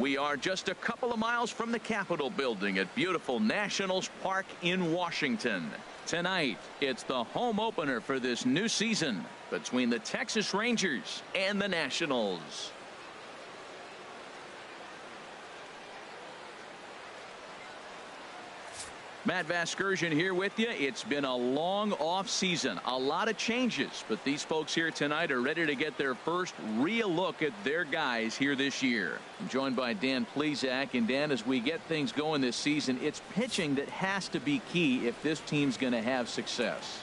We are just a couple of miles from the Capitol building at beautiful Nationals Park in Washington. Tonight, it's the home opener for this new season between the Texas Rangers and the Nationals. Matt Vasgersian here with you. It's been a long off season, a lot of changes, but these folks here tonight are ready to get their first real look at their guys here this year. I'm joined by Dan Plesac, and Dan, as we get things going this season, it's pitching that has to be key if this team's going to have success.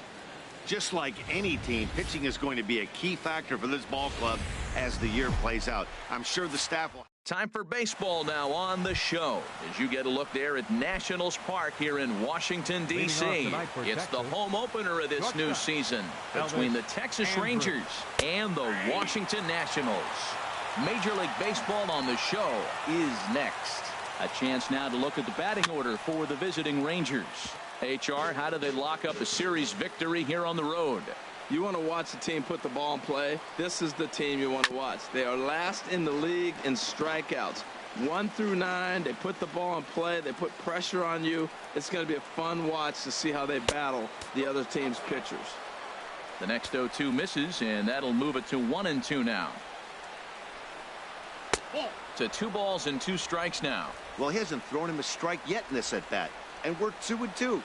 Just like any team, pitching is going to be a key factor for this ball club as the year plays out. I'm sure the staff will. Time for baseball now on the show as you get a look there at Nationals Park here in Washington, D.C. It's the home opener of this new season between the Texas Rangers and the Washington Nationals. Major League Baseball on the show is next. A chance now to look at the batting order for the visiting Rangers. HR, how do they lock up a series victory here on the road? You want to watch the team put the ball in play. This is the team you want to watch. They are last in the league in strikeouts. 1 through 9. They put the ball in play. They put pressure on you. It's going to be a fun watch to see how they battle the other team's pitchers. The next 0-2 misses, and that'll move it to 1-2 now. To 2 balls and 2 strikes now. Well, he hasn't thrown him a strike yet in this at bat, and we're 2-2.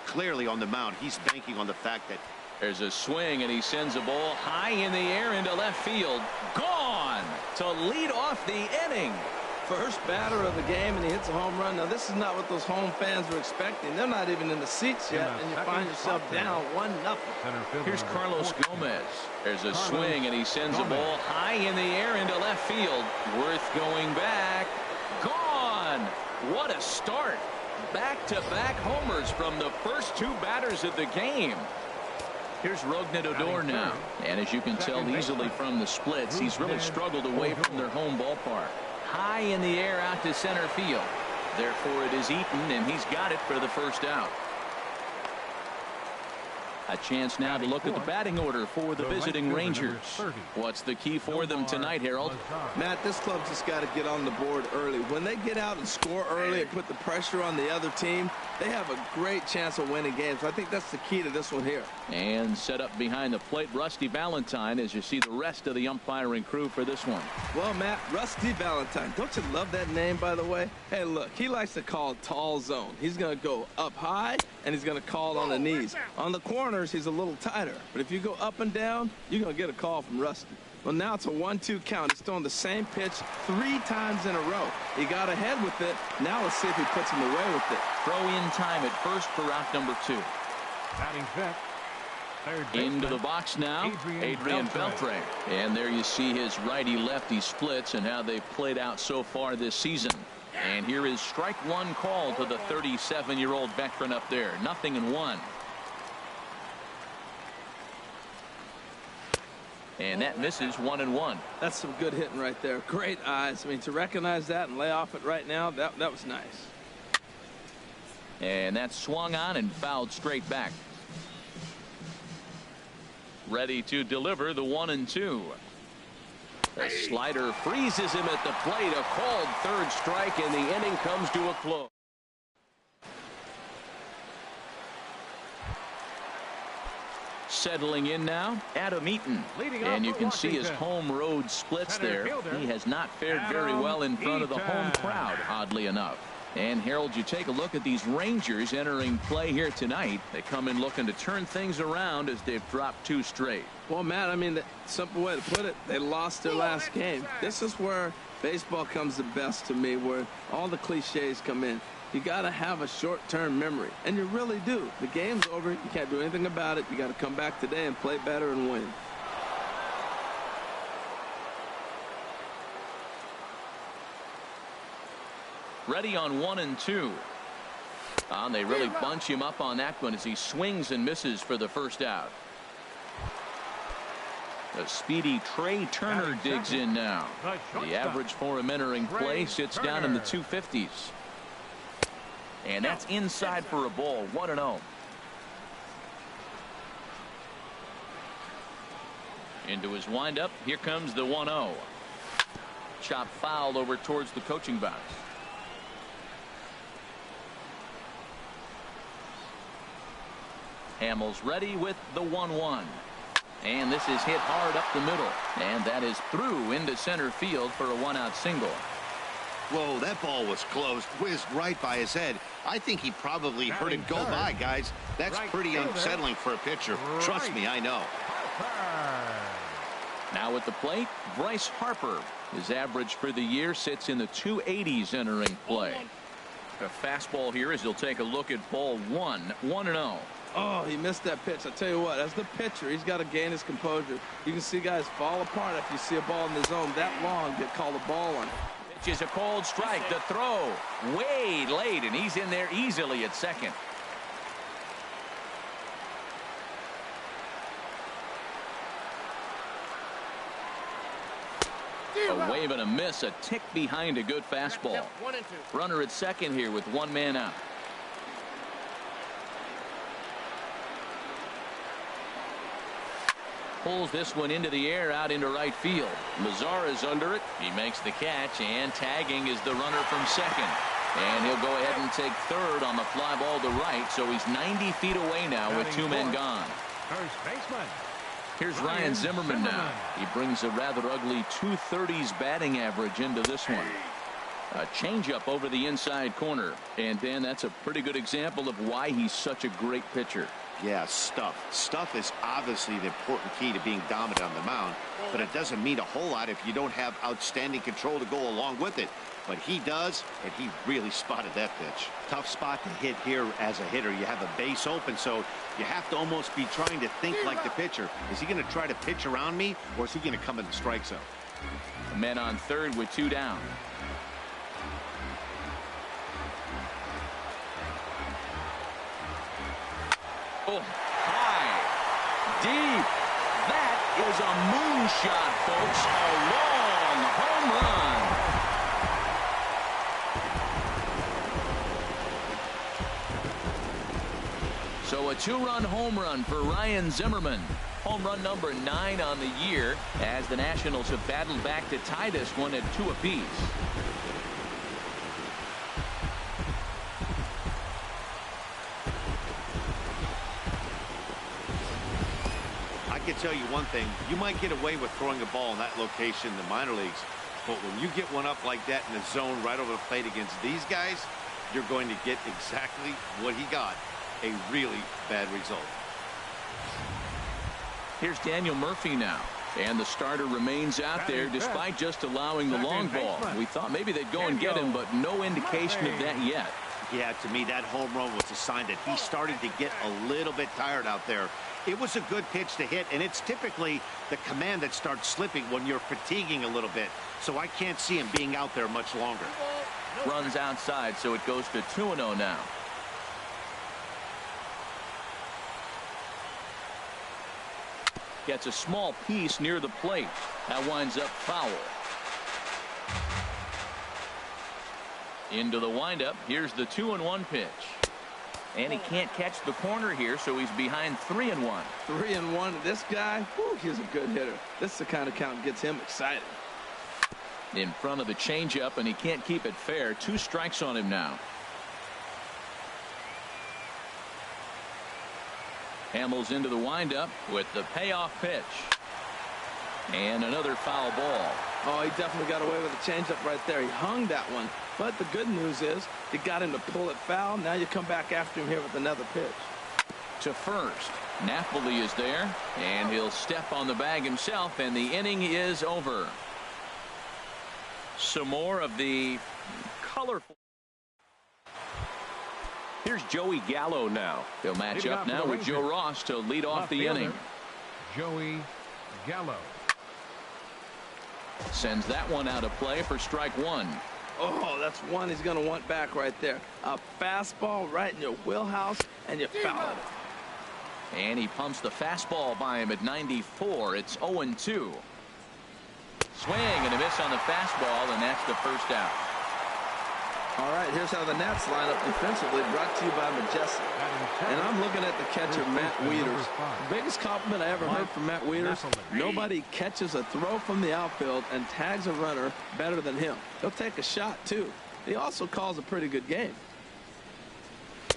Clearly on the mound, he's banking on the fact that there's a swing, and he sends a ball high in the air into left field. Gone to lead off the inning. First batter of the game, and he hits a home run. Now, this is not what those home fans were expecting. They're not even in the seats yet, and you find yourself down 1-0. Here's Carlos Gomez. There's a swing, and he sends a ball high in the air into left field. Worth going back. Gone. What a start. Back-to-back homers from the first 2 batters of the game. Here's Rougned Odor now, and as you can tell easily from the splits, he's really struggled away from their home ballpark. High in the air out to center field. Therefore it is Eaton, and he's got it for the first out. A chance now to look at the batting order for the visiting Rangers. What's the key for them tonight, Harold? Matt, this club just got to get on the board early. When they get out and score early and put the pressure on the other team, they have a great chance of winning games. I think that's the key to this one here. And set up behind the plate, Rusty Valentine, as you see the rest of the umpiring crew for this one. Well, Matt, Rusty Valentine, don't you love that name, by the way? Hey, look, he likes to call tall zone. He's going to go up high, and he's going to call on the knees. On the corners, he's a little tighter. But if you go up and down, you're going to get a call from Rusty. Well, now it's a 1-2 count. He's throwing the same pitch 3 times in a row. He got ahead with it. Now let's see if he puts him away with it. Throw in time at first for out number 2. Batting fifth. Into the box now, Adrian Beltre. And there you see his righty-lefty splits and how they've played out so far this season. And here is strike 1 call to the 37-year-old veteran up there. 0-1. And that misses 1-1. That's some good hitting right there. Great eyes. I mean, to recognize that and lay off it right now, that was nice. And that's swung on and fouled straight back. Ready to deliver the 1-2. The slider freezes him at the plate. A called 3rd strike, and the inning comes to a close. Settling in now, Adam Eaton. And you can see his home road splits there. He has not fared very well in front of the home crowd, oddly enough. And Harold, you take a look at these Rangers entering play here tonight. They come in looking to turn things around as they've dropped 2 straight. Well, Matt, I mean, the simple way to put it, they lost their last game. This is where baseball comes the best to me, where all the cliches come in. You got to have a short-term memory, and you really do. The game's over. You can't do anything about it. You got to come back today and play better and win. Ready on 1-2. And they really bunch him up on that one as he swings and misses for the first out. The speedy Trey Turner digs in now. The average for him entering play sits down in the 250s. And that's inside for a ball. 1-0. Into his windup. Here comes the 1-0. Chop foul over towards the coaching box. Hamels ready with the 1-1. And this is hit hard up the middle. And that is through into center field for a 1-out single. Whoa, that ball was close. Whizzed right by his head. I think he probably heard it go by, guys. That's pretty unsettling for a pitcher. Trust me, I know. Now at the plate, Bryce Harper. His average for the year sits in the 280s entering play. A fastball here as he'll take a look at ball 1. 1-0. Oh, he missed that pitch. I tell you what, as the pitcher, he's got to gain his composure. You can see guys fall apart if you see a ball in the zone that long, get called a ball on. Pitch is a cold strike. The throw way late, and he's in there easily at second. A wave and a miss, a tick behind a good fastball. Runner at second here with one man out. Pulls this one into the air out into right field. Mazara's under it. He makes the catch, and tagging is the runner from second. And he'll go ahead and take third on the fly ball to right, so he's 90 feet away now with two men gone. First baseman. Here's Ryan Zimmerman now. He brings a rather ugly 230s batting average into this one. A changeup over the inside corner. And, Dan, that's a pretty good example of why he's such a great pitcher. Yeah, stuff. Stuff is obviously the important key to being dominant on the mound, but it doesn't mean a whole lot if you don't have outstanding control to go along with it. But he does, and he really spotted that pitch. Tough spot to hit here as a hitter. You have a base open, so you have to almost be trying to think like the pitcher. Is he going to try to pitch around me, or is he going to come in the strike zone? Men on third with two down. Oh, high, deep. That is a moonshot, folks. A long home run. So a two-run home run for Ryan Zimmerman. Home run number 9 on the year as the Nationals have battled back to tie this one at 2 apiece. I can tell you one thing. You might get away with throwing a ball in that location in the minor leagues, but when you get one up like that in the zone right over the plate against these guys, you're going to get exactly what he got. A really bad result. Here's Daniel Murphy now. And the starter remains out there despite just allowing the long ball. We thought maybe they'd go and get him, but no indication of that yet. Yeah, to me, that home run was a sign that he's starting to get a little bit tired out there. It was a good pitch to hit, and it's typically the command that starts slipping when you're fatiguing a little bit. So I can't see him being out there much longer. Runs outside, so it goes to 2-0 now. Gets a small piece near the plate. That winds up foul. Into the windup. Here's the 2-1 pitch. And he can't catch the corner here, so he's behind 3-1. 3-1. This guy, whew, he's a good hitter. This is the kind of count that gets him excited. In front of the changeup, and he can't keep it fair. 2 strikes on him now. Hamels into the windup with the payoff pitch. And another foul ball. Oh, he definitely got away with the changeup right there. He hung that one. But the good news is he got him to pull it foul. Now you come back after him here with another pitch. To first. Napoli is there, and he'll step on the bag himself, and the inning is over. Some more of the colorful. Here's Joey Gallo now. He'll match up now with Joe Ross to lead off the inning. Joey Gallo. Sends that one out of play for strike 1. Oh, that's one he's going to want back right there. A fastball right in your wheelhouse, and you foul it. And he pumps the fastball by him at 94. It's 0-2. Swing and a miss on the fastball, and that's the first out. All right, here's how the Nats line up defensively, brought to you by Majestic. And I'm looking at the catcher, Matt Wieters. The biggest compliment I ever heard from Matt Wieters, nobody catches a throw from the outfield and tags a runner better than him. He'll take a shot, too. He also calls a pretty good game.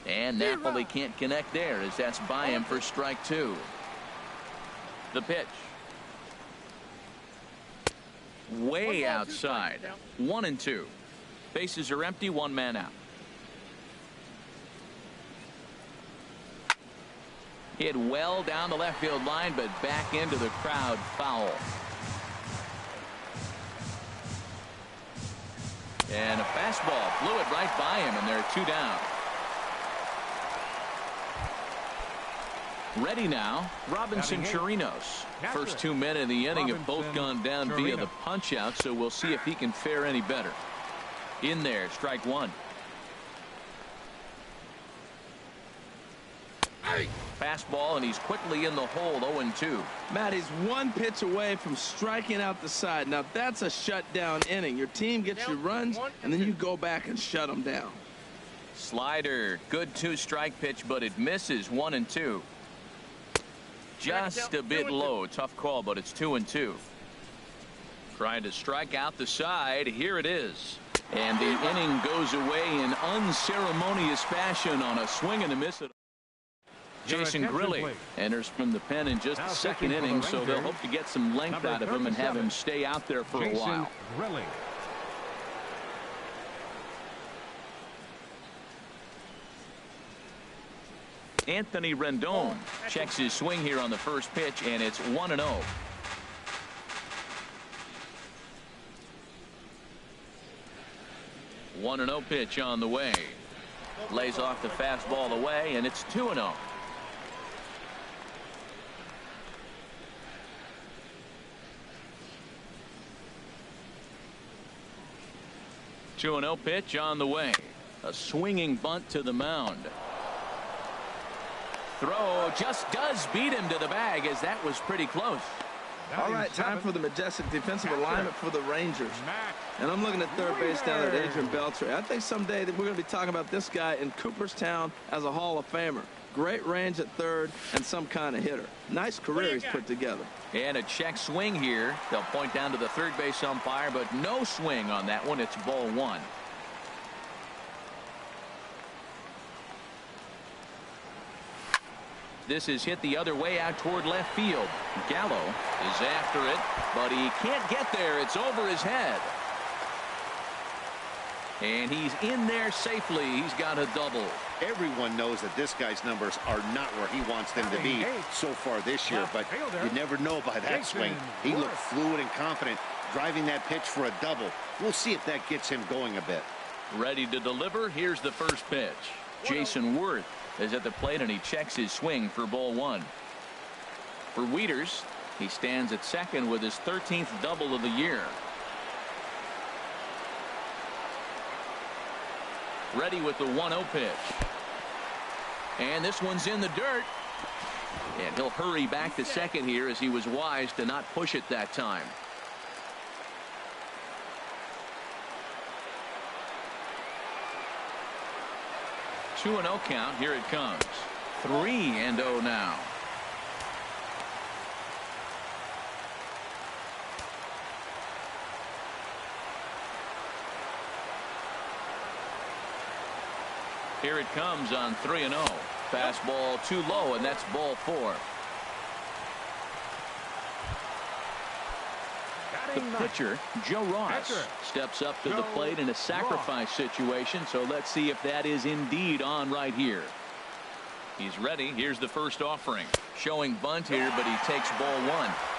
And Napoli can't connect there as that's by him for strike 2. The pitch. Way outside. 1-2. Bases are empty, 1 man out. Hit well down the left field line, but back into the crowd, foul. And a fastball flew it right by him, and they're 2 down. Ready now, Robinson Chirinos. First 2 men in the inning have both gone down via the punch out, so we'll see if he can fare any better. In there, strike 1. Fastball, and he's quickly in the hole, 0-2. Matt, he's 1 pitch away from striking out the side. Now, that's a shutdown inning. Your team gets your runs, and then you go back and shut them down. Slider, good 2-strike pitch, but it misses, 1-2. Just a bit low. Tough call, but it's 2-2. Trying to strike out the side. Here it is. And the inning goes away in unceremonious fashion on a swing and a miss. Jason Grilli enters from the pen in just the 2nd inning, so they'll hope to get some length out of him and have him stay out there for a while. Anthony Rendon checks his swing here on the first pitch, and it's 1-0. One 1-0 pitch on the way. Lays off the fastball away, and it's 2-0. Two 2-0 pitch on the way. A swinging bunt to the mound. Throw just does beat him to the bag, as that was pretty close. All right, time for the Majestic defensive alignment for the Rangers. And I'm looking at third base down there at Adrian Beltre. I think someday that we're going to be talking about this guy in Cooperstown as a Hall of Famer. Great range at third and some kind of hitter. Nice career he's put together. And a check swing here. They'll point down to the third base umpire, but no swing on that one. It's ball 1. This is hit the other way out toward left field. Gallo is after it, but he can't get there. It's over his head. And he's in there safely. He's got a double. Everyone knows that this guy's numbers are not where he wants them to be so far this year, but you never know by that swing. He looked fluid and confident, driving that pitch for a double. We'll see if that gets him going a bit. Ready to deliver. Here's the first pitch. Jason Worth is at the plate, and he checks his swing for ball 1. For Wieters, he stands at second with his 13th double of the year. Ready with the 1-0 pitch. And this one's in the dirt. And he'll hurry back to second here, as he was wise to not push it that time. Two 2-0 count. Here it comes. 3-0 now. Here it comes on 3-0. Fastball too low, and that's ball 4. The pitcher, Joe Ross, steps up to the plate in a sacrifice situation, so let's see if that is indeed on right here. He's ready. Here's the first offering. Showing bunt here, but he takes ball 1.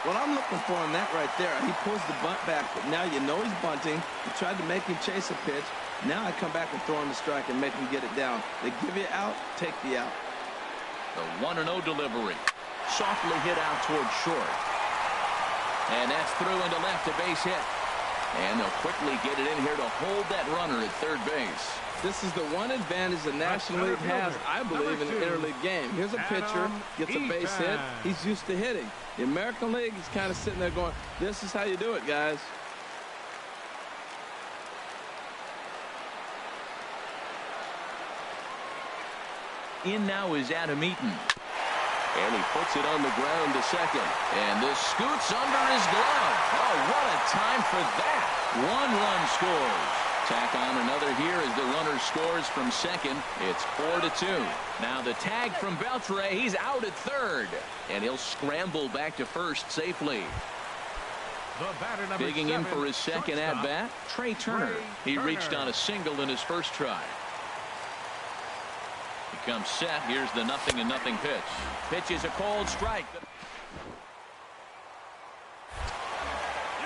What I'm looking for in that right there, he pulls the bunt back, but now you know he's bunting. You tried to make him chase a pitch. Now I come back and throw him the strike and make him get it down. They give you out, take the out. The 1-0 delivery. Softly hit out toward short. And that's through into left, a base hit. And they'll quickly get it in here to hold that runner at third base. This is the one advantage the National League has, I believe, in the interleague game. Here's a pitcher, gets a base hit. He's used to hitting. The American League is kind of sitting there going, this is how you do it, guys. In now is Adam Eaton. And he puts it on the ground to second. And this scoots under his glove. Oh, what a time for that. 1 run scores. Tack on another here as the runner scores from second. It's 4-2. Now the tag from Beltre. He's out at third. And he'll scramble back to first safely. Digging in for his second at-bat, Trey Turner. He reached on a single in his first try. He comes set. Here's the 0-0 pitch. Pitch is a cold strike.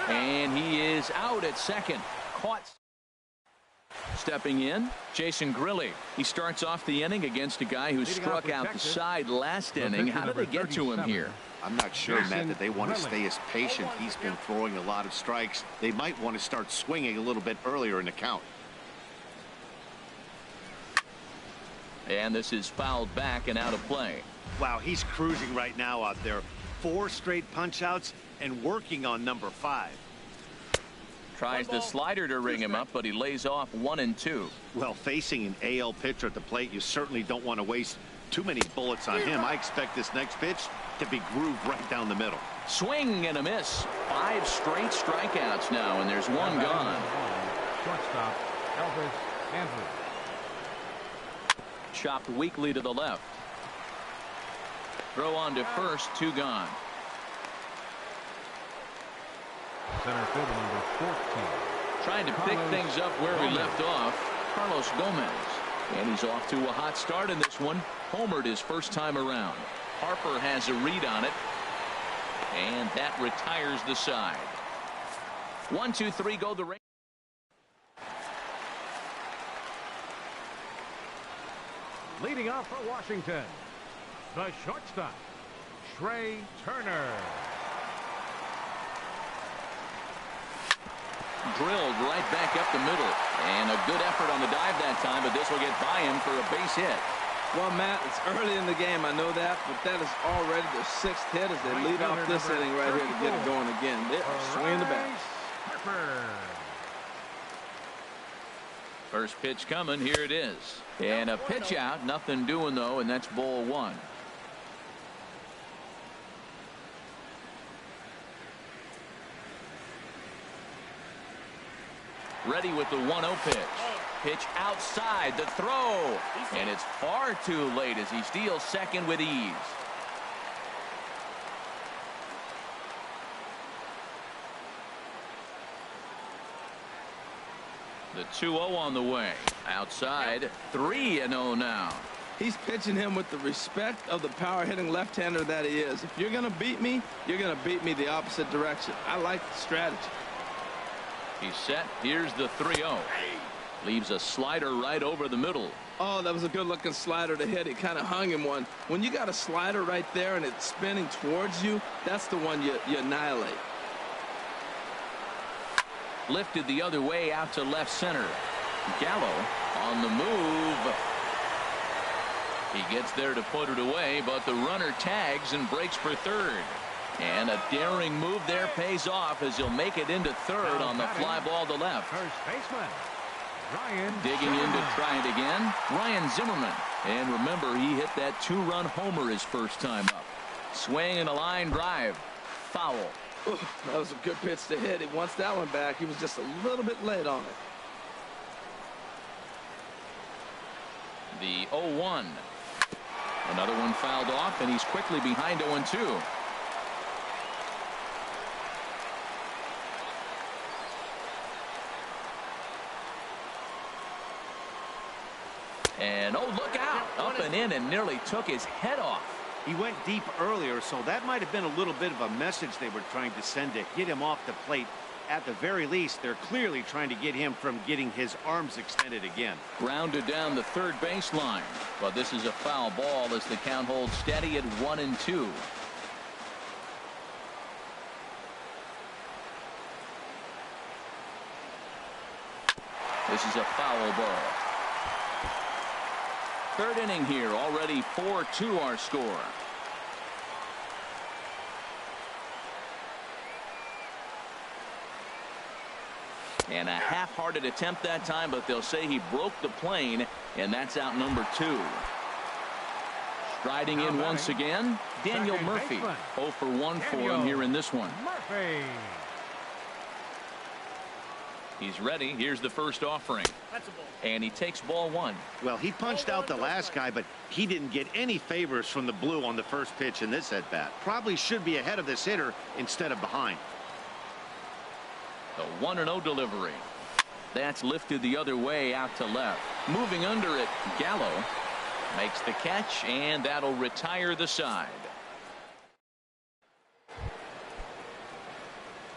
And he is out at second. Caught. Stepping in, Jason Grilli. He starts off the inning against a guy who struck out the side last inning. How did they get to him here? I'm not sure, Matt, that they want to stay as patient. He's been throwing a lot of strikes. They might want to start swinging a little bit earlier in the count. And this is fouled back and out of play. Wow, he's cruising right now out there. 4 straight punch-outs and working on number 5. Tries the slider to ring him up, but he lays off 1 and 2. Well, facing an AL pitcher at the plate, you certainly don't want to waste too many bullets on him. I expect this next pitch to be grooved right down the middle. Swing and a miss. 5 straight strikeouts now, and there's 1 gone. Shortstop, Elvis Andrews. Chopped weakly to the left. Throw on to first, 2 gone. Center fielder number 14. Trying to pick things up where we left off. Carlos Gomez. And he's off to a hot start in this one. Homered his first time around. Harper has a read on it. And that retires the side. 1, 2, 3 go the ring. Leading off for Washington, the shortstop, Trey Turner. Drilled right back up the middle. And a good effort on the dive that time, but this will get by him for a base hit. Well, Matt, it's early in the game. I know that, but that is already their 6th hit as they lead off this inning right here to get it going again. They are swinging the bats. First pitch coming. Here it is. And a pitch out. Nothing doing, though, and that's ball 1. Ready with the 1-0 pitch. Pitch outside. The throw. And it's far too late as he steals second with ease. The 2-0 on the way. Outside. 3-0 now. He's pitching him with the respect of the power-hitting left-hander that he is. If you're going to beat me, you're going to beat me the opposite direction. I like the strategy. He's set. Here's the 3-0. Leaves a slider right over the middle. Oh, that was a good-looking slider to hit. It kind of hung him one. When you got a slider right there and it's spinning towards you, that's the one you annihilate. Lifted the other way out to left center. Gallo on the move. He gets there to put it away, but the runner tags and breaks for third. And a daring move there pays off as he'll make it into third on the fly ball to left. First baseman, Ryan. Digging in to try it again, Ryan Zimmerman. And remember, he hit that 2-run homer his first time up. Swing and a line drive. Foul. Ooh, that was a good pitch to hit. He wants that one back. He was just a little bit late on it. The 0-1. Another one fouled off, and he's quickly behind 0-2. And oh, look out. Up and in and nearly took his head off. He went deep earlier, so that might have been a little bit of a message they were trying to send to get him off the plate. At the very least, they're clearly trying to get him from getting his arms extended again. Grounded down the third baseline. But this is a foul ball as the count holds steady at 1-2. This is a foul ball. Third inning here, already 4-2 our score. And a half-hearted attempt that time, but they'll say he broke the plane, and that's out number 2. Striding in once again, Daniel Murphy. 0 for 1 for him here in this one. Murphy. He's ready. Here's the first offering. And he takes ball 1. Well, he punched out the last guy, but he didn't get any favors from the blue on the first pitch in this at-bat. Probably should be ahead of this hitter instead of behind. The 1-0 delivery. That's lifted the other way out to left. Moving under it, Gallo makes the catch, and that'll retire the side.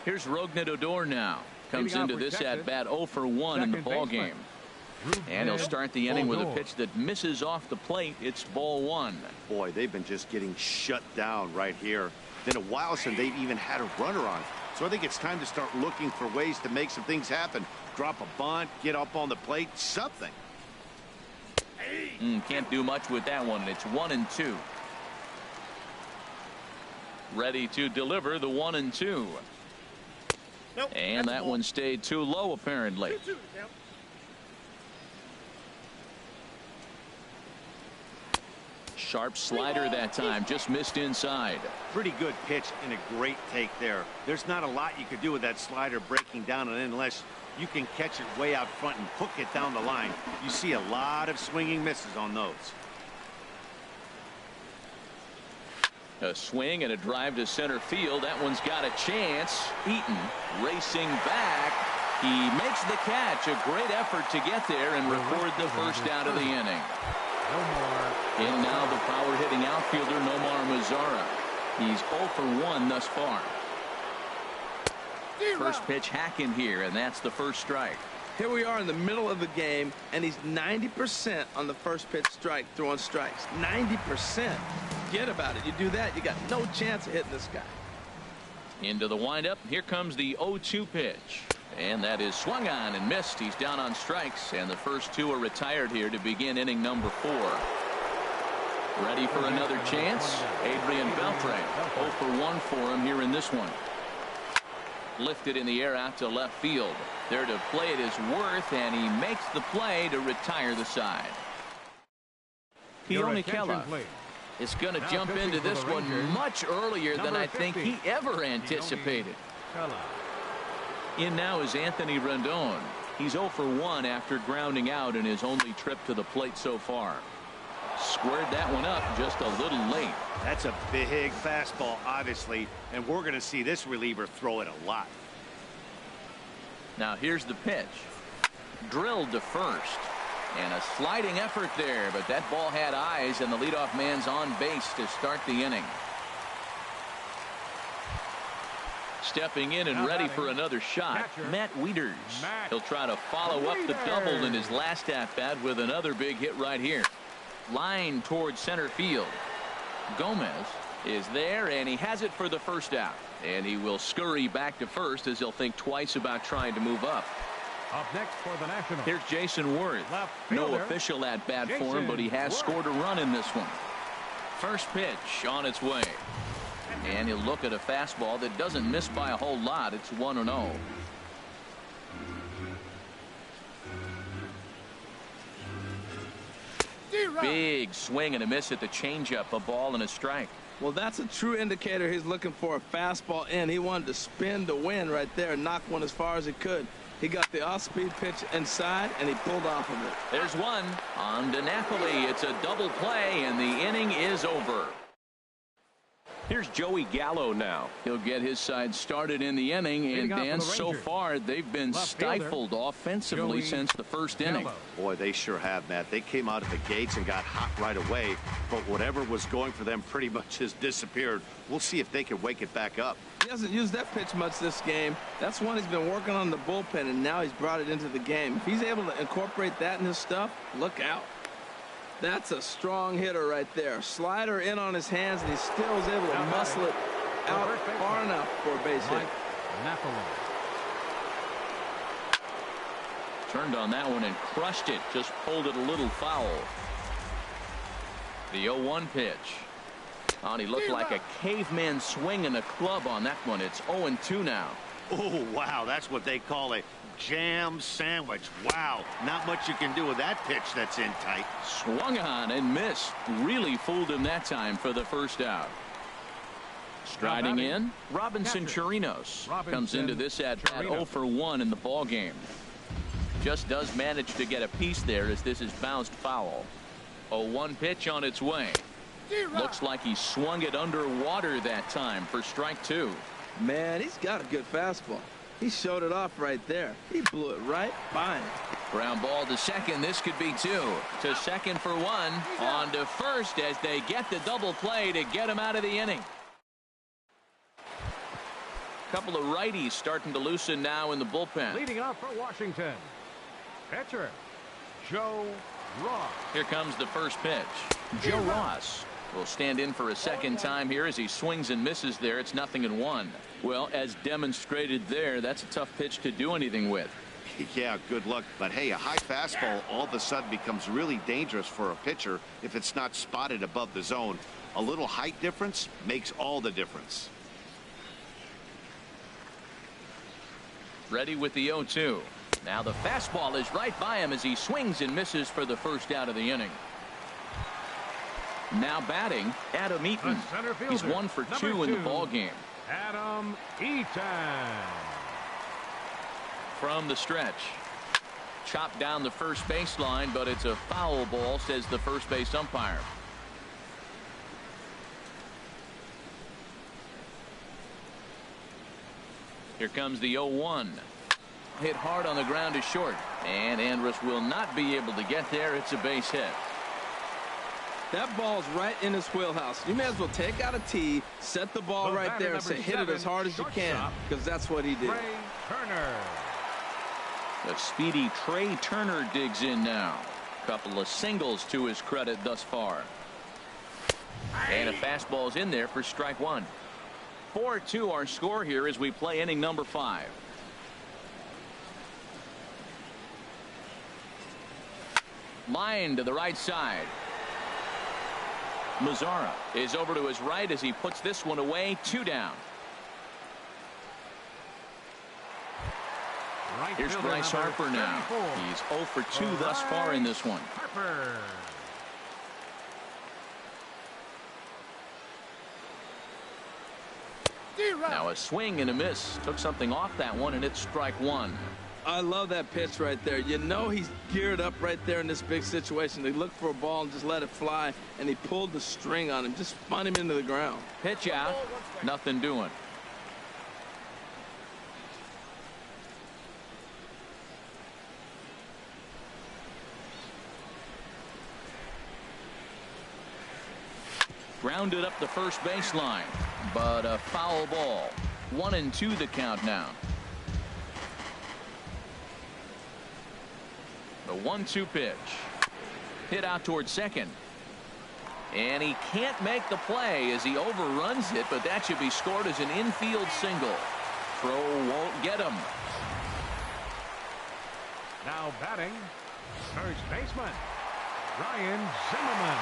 Here's Rougned Odor now. Comes into this at-bat 0 for 1 in the ball game. And he'll start the inning with a pitch that misses off the plate. It's ball 1. Boy, they've been just getting shut down right here. Been a while since they've even had a runner on. So I think it's time to start looking for ways to make some things happen. Drop a bunt, get up on the plate, something. Can't do much with that one. It's 1-2. Ready to deliver the 1-2. Nope, and that one stayed too low, apparently. Sharp slider that time, just missed inside. Pretty good pitch and a great take there. There's not a lot you could do with that slider breaking down, and unless you can catch it way out front and hook it down the line, you see a lot of swinging misses on those. A swing and a drive to center field. That one's got a chance. Eaton racing back. He makes the catch. A great effort to get there and record the first out of the inning. In now the power hitting outfielder Nomar Mazara. He's 0 for 1 thus far. First pitch hacking here, and that's the first strike. Here we are in the middle of the game, and he's 90% on the first pitch strike, throwing strikes. 90%. Forget about it. You do that, you got no chance of hitting this guy. Into the windup. Here comes the 0-2 pitch. And that is swung on and missed. He's down on strikes, and the first 2 are retired here to begin inning number 4. Ready for another chance. Adrian Beltre. 0 for 1 for him here in this one. Lifted in the air out to left field. There to play it is Worth, and he makes the play to retire the side. Keone Kela is going to jump into this one much earlier than I think he ever anticipated. In now is Anthony Rendon. He's 0 for 1 after grounding out in his only trip to the plate so far. Squared that one up just a little late. That's a big fastball, obviously, and we're going to see this reliever throw it a lot. Now here's the pitch. Drilled to first. And a sliding effort there, but that ball had eyes, and the leadoff man's on base to start the inning. Stepping in and ready for another shot, Matt Wieters. He'll try to follow up the double in his last at-bat with another big hit right here. Line towards center field. Gomez is there, and he has it for the first out. And he will scurry back to first as he'll think twice about trying to move up. Up next for the Nationals. Here's Jason Worth. No official at-bat for him, but he has scored a run in this one. First pitch on its way. And he'll look at a fastball that doesn't miss by a whole lot. It's 1-0. Big swing and a miss at the changeup. A ball and a strike. Well, that's a true indicator he's looking for a fastball in. He wanted to spin to win right there and knock one as far as he could. He got the off-speed pitch inside, and he pulled off of it. There's one on to Napoli. It's a double play, and the inning is over. Here's Joey Gallo now. He'll get his side started in the inning, and Dan, so far they've been stifled offensively since the first inning. Boy, they sure have, Matt. They came out of the gates and got hot right away, but whatever was going for them pretty much has disappeared. We'll see if they can wake it back up. He hasn't used that pitch much this game. That's one he's been working on the bullpen, and now he's brought it into the game. If he's able to incorporate that in his stuff, look out. That's a strong hitter right there. Slider in on his hands, and he still is able to muscle it out far enough for a base hit. Turned on that one and crushed it. Just pulled it a little foul. The 0-1 pitch. Oh, and he looked like a caveman swinging a club on that one. It's 0-2 now. Oh, wow, that's what they call a jam sandwich. Wow, not much you can do with that pitch that's in tight. Swung on and missed. Really fooled him that time for the first out. Striding in, Robinson Chirinos comes into this at-bat 0 for 1 in the ball game. Just does manage to get a piece there as this is bounced foul. A 1 pitch on its way. Looks like he swung it underwater that time for strike 2. Man, he's got a good fastball. He showed it off right there. He blew it right by him. Ground ball to second. This could be 2. To second for 1. On to first as they get the double play to get him out of the inning. Couple of righties starting to loosen now in the bullpen. Leading off for Washington, pitcher Joe Ross. Here comes the first pitch. Joe Ross will stand in for a second time here as he swings and misses there. It's 0-1. Well, as demonstrated there, that's a tough pitch to do anything with. Yeah, good luck. But hey, a high fastball all of a sudden becomes really dangerous for a pitcher if it's not spotted above the zone. A little height difference makes all the difference. Ready with the 0-2. Now the fastball is right by him as he swings and misses for the first out of the inning. Now batting, Adam Eaton. He's 1 for 2 in the ball game. Adam Eaton. From the stretch. Chopped down the first baseline, but it's a foul ball, says the first base umpire. Here comes the 0-1. Hit hard on the ground to short. And Andrus will not be able to get there. It's a base hit. That ball's right in his wheelhouse. You may as well take out a tee, set the ball right there and say hit it as hard as you can, because that's what he did. Trey Turner. The speedy Trey Turner digs in now. Couple of singles to his credit thus far. And a fastball's in there for strike 1. 4-2 our score here as we play inning number 5. Line to the right side. Mazzara is over to his right as he puts this one away. 2 down. Here's Bryce Harper now. He's 0 for 2 thus far in this one. Harper. Now a swing and a miss. Took something off that one, and it's strike 1. I love that pitch right there. You know he's geared up right there in this big situation. They look for a ball and just let it fly, and he pulled the string on him, just spun him into the ground. Pitch out, nothing doing. Grounded up the first baseline, but a foul ball. 1-2 the count now. The 1-2 pitch. Hit out towards second. And he can't make the play as he overruns it, but that should be scored as an infield single. Throw won't get him. Now batting, first baseman, Ryan Zimmerman.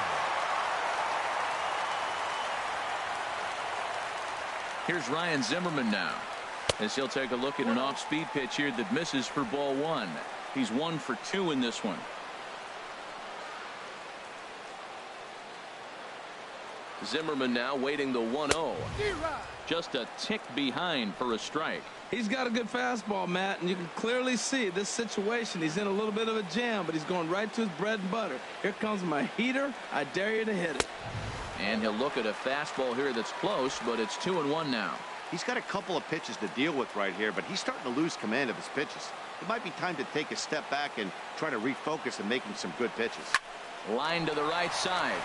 Here's Ryan Zimmerman now, as he'll take a look at an off-speed pitch here that misses for ball 1. He's 1 for 2 in this one. Zimmerman now waiting the 1-0. Just a tick behind for a strike. He's got a good fastball, Matt, and you can clearly see this situation. He's in a little bit of a jam, but he's going right to his bread and butter. Here comes my heater. I dare you to hit it. And he'll look at a fastball here that's close, but it's 2-1 now. He's got a couple of pitches to deal with right here, but he's starting to lose command of his pitches. It might be time to take a step back and try to refocus and making some good pitches. Line to the right side,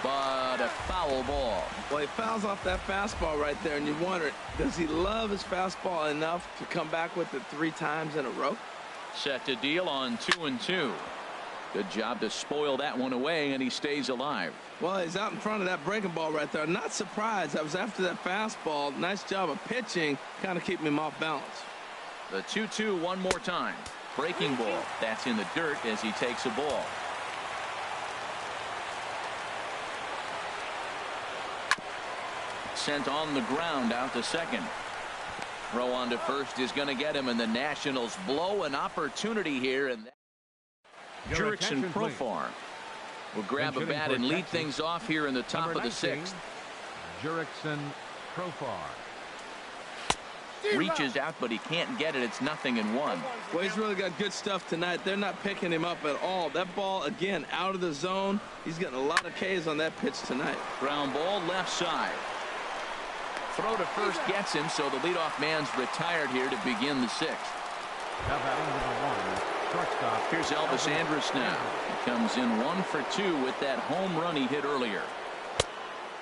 but a foul ball. Well, he fouls off that fastball right there, and you wonder, does he love his fastball enough to come back with it 3 times in a row? Set to deal on 2-2. Good job to spoil that one away, and he stays alive. Well, he's out in front of that breaking ball right there. Not surprised. I was after that fastball. Nice job of pitching, kind of keeping him off balance. The 2-2 one more time. Breaking ball. That's in the dirt as he takes a ball. Sent on the ground out to second. Throw on to first is going to get him, and the Nationals blow an opportunity here. And Jurickson Profar will grab a bat and lead things off here in the top of the sixth. Jurickson Profar reaches out, but he can't get it. It's 0-1. Well, he's really got good stuff tonight. They're not picking him up at all. That ball, again, out of the zone. He's getting a lot of Ks on that pitch tonight. Ground ball left side. Throw to first gets him, so the leadoff man's retired here to begin the sixth. Here's Elvis Andrus now. He comes in 1 for 2 with that home run he hit earlier.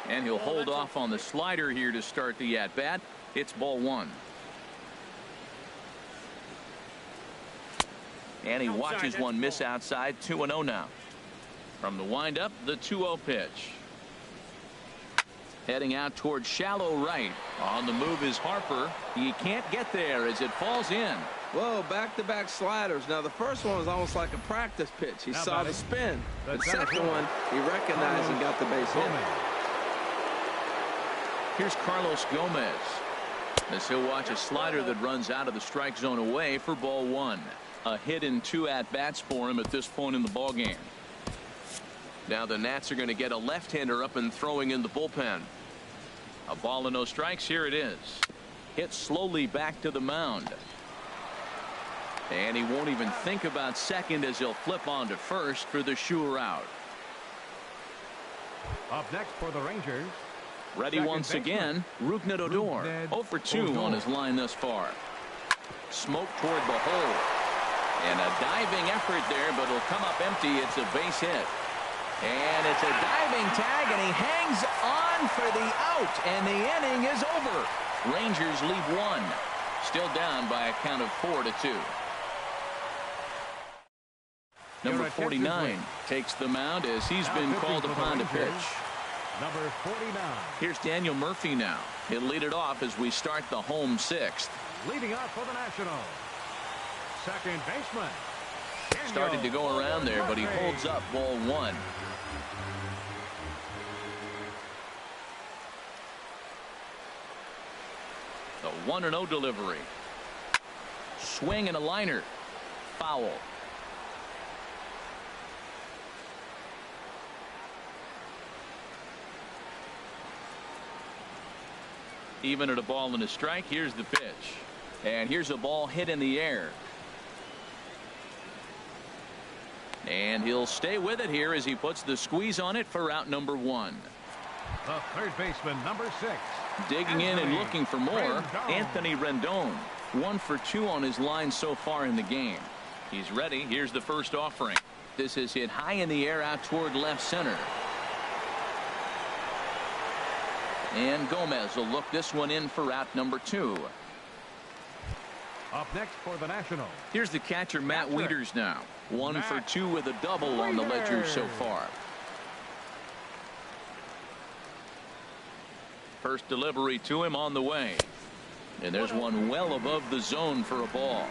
And he'll hold off on the slider here to start the at-bat. It's ball 1. And he watches one miss outside. 2-0 now. From the windup, the 2-0 pitch. Heading out towards shallow right. On the move is Harper. He can't get there as it falls in. Whoa, back-to-back sliders. Now, the first one was almost like a practice pitch. He saw the spin. The second one, he recognized and got the base hit. Here's Carlos Gomez. As he'll watch a slider that runs out of the strike zone away for ball 1. A hit in 2 at-bats for him at this point in the ballgame. Now the Nats are going to get a left-hander up and throwing in the bullpen. A ball and no strikes. Here it is. Hit slowly back to the mound. And he won't even think about second as he'll flip on to first for the sure out. Up next for the Rangers. Ready once again, Rougned Odor. 0 for 2 on his line thus far. Smoke toward the hole. And a diving effort there, but it'll come up empty. It's a base hit. And it's a diving tag, and he hangs on for the out, and the inning is over. Rangers lead 1. Still down by a count of 4-2. Number 49 takes the mound as he's been called upon to pitch. Number 49. Here's Daniel Murphy now. He'll lead it off as we start the home sixth. Leading off for the Nationals. Second baseman. Started to go around there, but he holds up ball 1. The 1-0 delivery. Swing and a liner. Foul. Even at a ball and a strike. Here's the pitch. And here's a ball hit in the air. And he'll stay with it here as he puts the squeeze on it for out number 1. The third baseman, number 6. Digging in and looking for more, Anthony Rendon. 1 for 2 on his line so far in the game. He's ready. Here's the first offering. This is hit high in the air out toward left center. And Gomez will look this one in for out number 2. Up next for the Nationals. Here's the catcher, Matt Wieters now. 1 for 2 with a double on the ledger so far. First delivery to him on the way. And there's one well above the zone for a ball.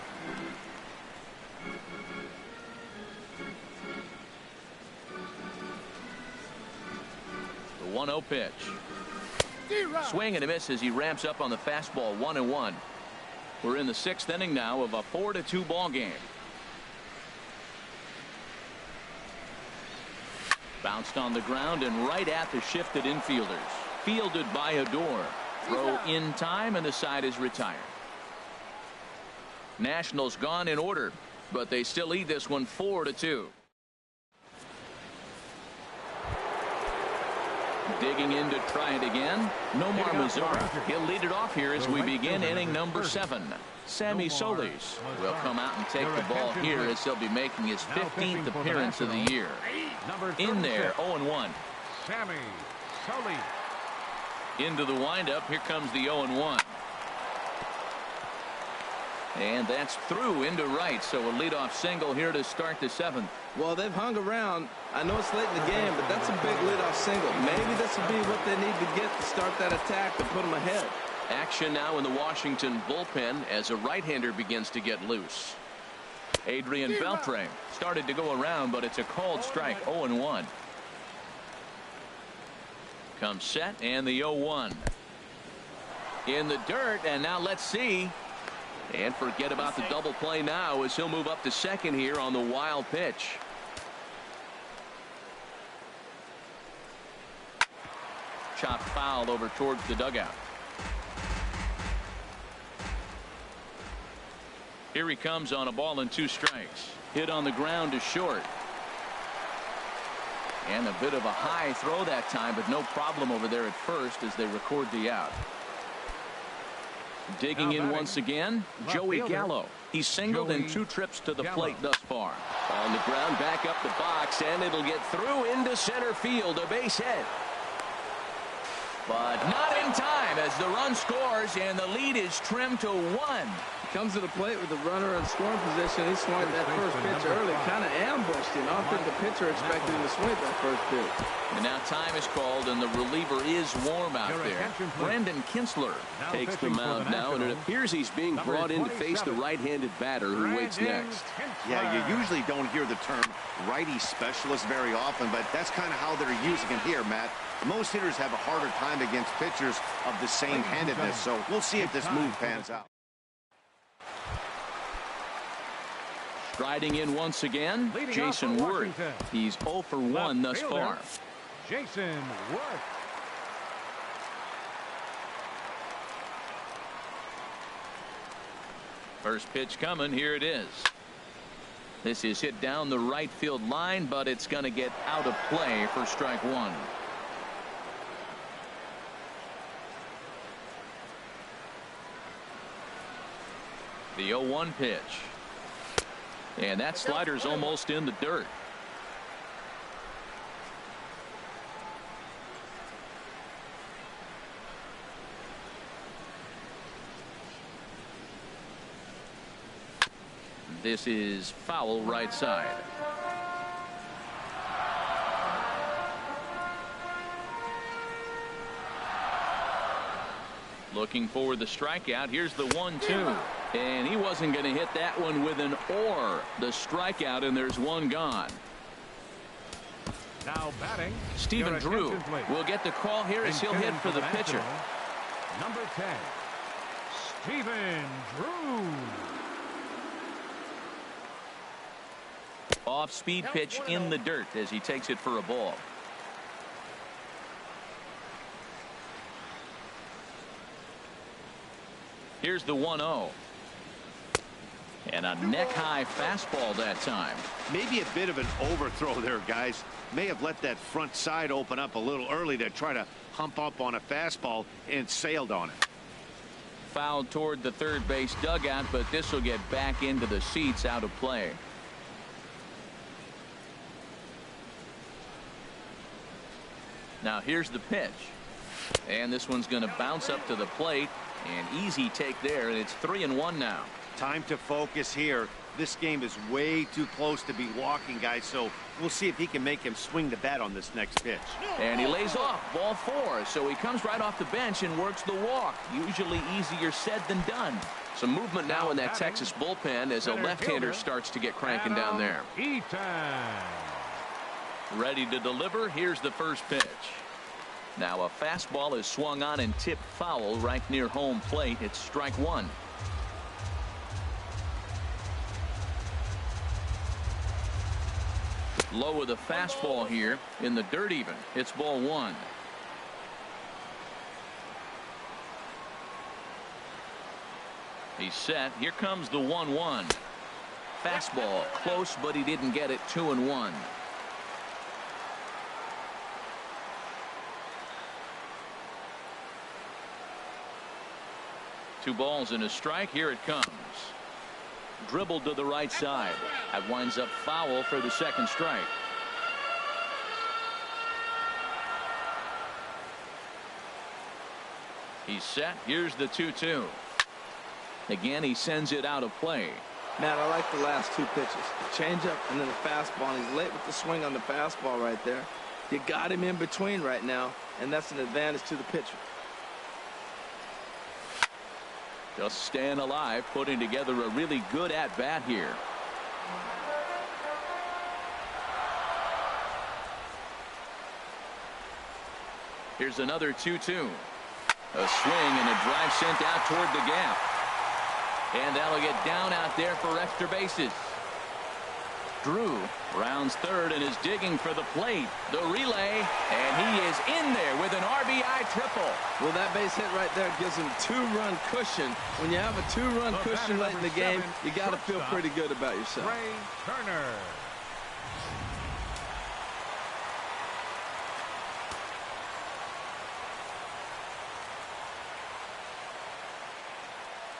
The 1-0 pitch. Swing and a miss as he ramps up on the fastball. 1-1. We're in the 6th inning now of a 4-2 ball game. Bounced on the ground and right at the shifted infielders. Fielded by Odor. Throw in time and the side is retired. Nationals gone in order, but they still lead this one 4-2. Digging in to try it again. Nomar Mazara. He'll lead it off here as we begin inning number 7. Sammy Solis will come out and take the ball here as he'll be making his 15th appearance of the year. In there, 0-1. Sammy Solis. Into the windup. Here comes the 0-1. And that's through into right. So a leadoff single here to start the 7th. Well, they've hung around. I know it's late in the game, but that's a big leadoff single. Maybe this will be what they need to get to start that attack to put them ahead. Action now in the Washington bullpen as a right-hander begins to get loose. Adrian Beltre started to go around, but it's a called strike. 0-1. Comes set and the 0-1. in the dirt, and now let's see. And forget about the double play now as he'll move up to second here on the wild pitch. Chopped foul over towards the dugout. Here he comes on a ball and 2 strikes. Hit on the ground to short. And a bit of a high throw that time, but no problem over there at first as they record the out. Digging in once again, Joey Gallo. He's singled in 2 trips to the plate thus far. On the ground, back up the box, and it'll get through into center field, a base hit. But not in time as the run scores, and the lead is trimmed to 1. Comes to the plate with the runner in scoring position. He swung at that first pitch early, kind of ambushed him. I don't think the pitcher expected him to swing at that first pitch. And now time is called, and the reliever is warm out there. Brendan Kinsler takes the mound now, and it appears he's being brought in to face the right-handed batter who waits next. Yeah, you usually don't hear the term righty specialist very often, but that's kind of how they're using him here, Matt. Most hitters have a harder time against pitchers of the same handedness, so we'll see if this move pans out. Striding in once again, Jason Worth. He's 0 for 1 thus far. Jason Worth. First pitch coming. Here it is. This is hit down the right field line, but it's going to get out of play for strike 1. The 0-1 pitch. And that slider's almost in the dirt. This is foul right side. Looking for the strikeout. Here's the 1-2. And he wasn't going to hit that one with an or. The strikeout, and there's 1 gone. Now batting, Stephen Drew will get the call here as he'll hit for the pitcher. Number 10, Stephen Drew. Off-speed pitch in the dirt as he takes it for a ball. Here's the 1-0. And a neck-high fastball that time. Maybe a bit of an overthrow there, guys. May have let that front side open up a little early to try to hump up on a fastball and sailed on it. Fouled toward the third base dugout, but this will get back into the seats, out of play. Now here's the pitch. And this one's going to bounce up to the plate. An easy take there, and it's 3-1 now. Time to focus here. This game is way too close to be walking, guys, so we'll see if he can make him swing the bat on this next pitch. And he lays off, ball 4, so he comes right off the bench and works the walk. Usually easier said than done. Some movement now in that Texas bullpen as a left-hander starts to get cranking down there. Ready to deliver. Here's the first pitch. Now a fastball is swung on and tipped foul right near home plate. It's strike 1. Low with a fastball here in the dirt even. It's ball 1. He's set. Here comes the 1-1. Fastball close, but he didn't get it. 2-1. Two balls and a strike. Here it comes. Dribbled to the right side. That winds up foul for the second strike. He's set. Here's the 2-2. Again, he sends it out of play. Matt, I like the last 2 pitches. The changeup and then the fastball. And he's late with the swing on the fastball right there. You got him in between right now, and that's an advantage to the pitcher. Just staying alive, putting together a really good at-bat here. Here's another 2-2. A swing and a drive sent out toward the gap. And that'll get down out there for extra bases. Drew rounds third and is digging for the plate. The relay, and he is in there with an RBI triple. Well, that base hit right there gives him two-run cushion. When you have a two-run cushion late in the game, you got to feel pretty good about yourself. Ray Turner.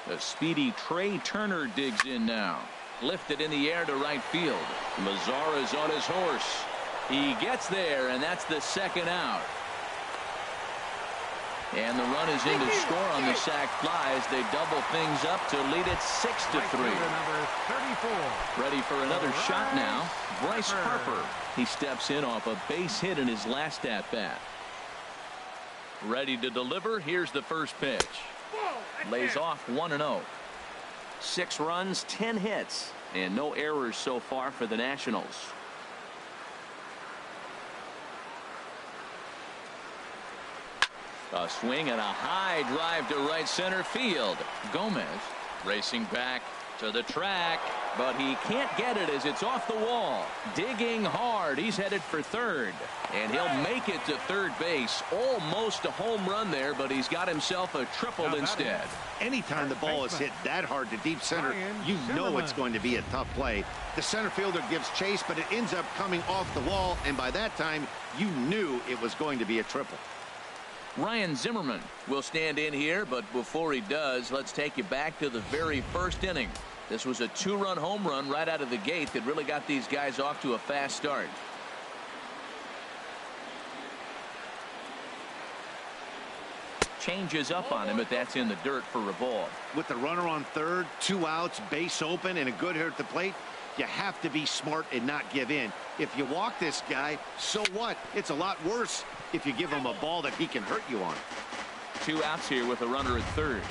The speedy Trey Turner digs in now. Lifted in the air to right field. Mazara's on his horse. He gets there, and that's the second out. And the run is in to score on the sac fly as they double things up to lead it 6-3. Ready for another shot now. Bryce Harper. He steps in off a base hit in his last at-bat. Ready to deliver. Here's the first pitch. Lays off 1-0. 6 runs, 10 hits, and no errors so far for the Nationals. A swing and a high drive to right center field. Gomez racing back to the track, but he can't get it as it's off the wall. Digging hard. He's headed for third, and he'll make it to third base. Almost a home run there, but he's got himself a triple instead. Anytime the ball is hit that hard to deep center, you know it's going to be a tough play. The center fielder gives chase, but it ends up coming off the wall, and by that time, you knew it was going to be a triple. Ryan Zimmerman will stand in here, but before he does, let's take you back to the very first inning. This was a 2-run home run right out of the gate that really got these guys off to a fast start. Changes up on him, but that's in the dirt for a ball. With the runner on third, 2 outs, base open, and a good hitter at the plate, you have to be smart and not give in. If you walk this guy, so what? It's a lot worse if you give him a ball that he can hurt you on. 2 outs here with a runner at third.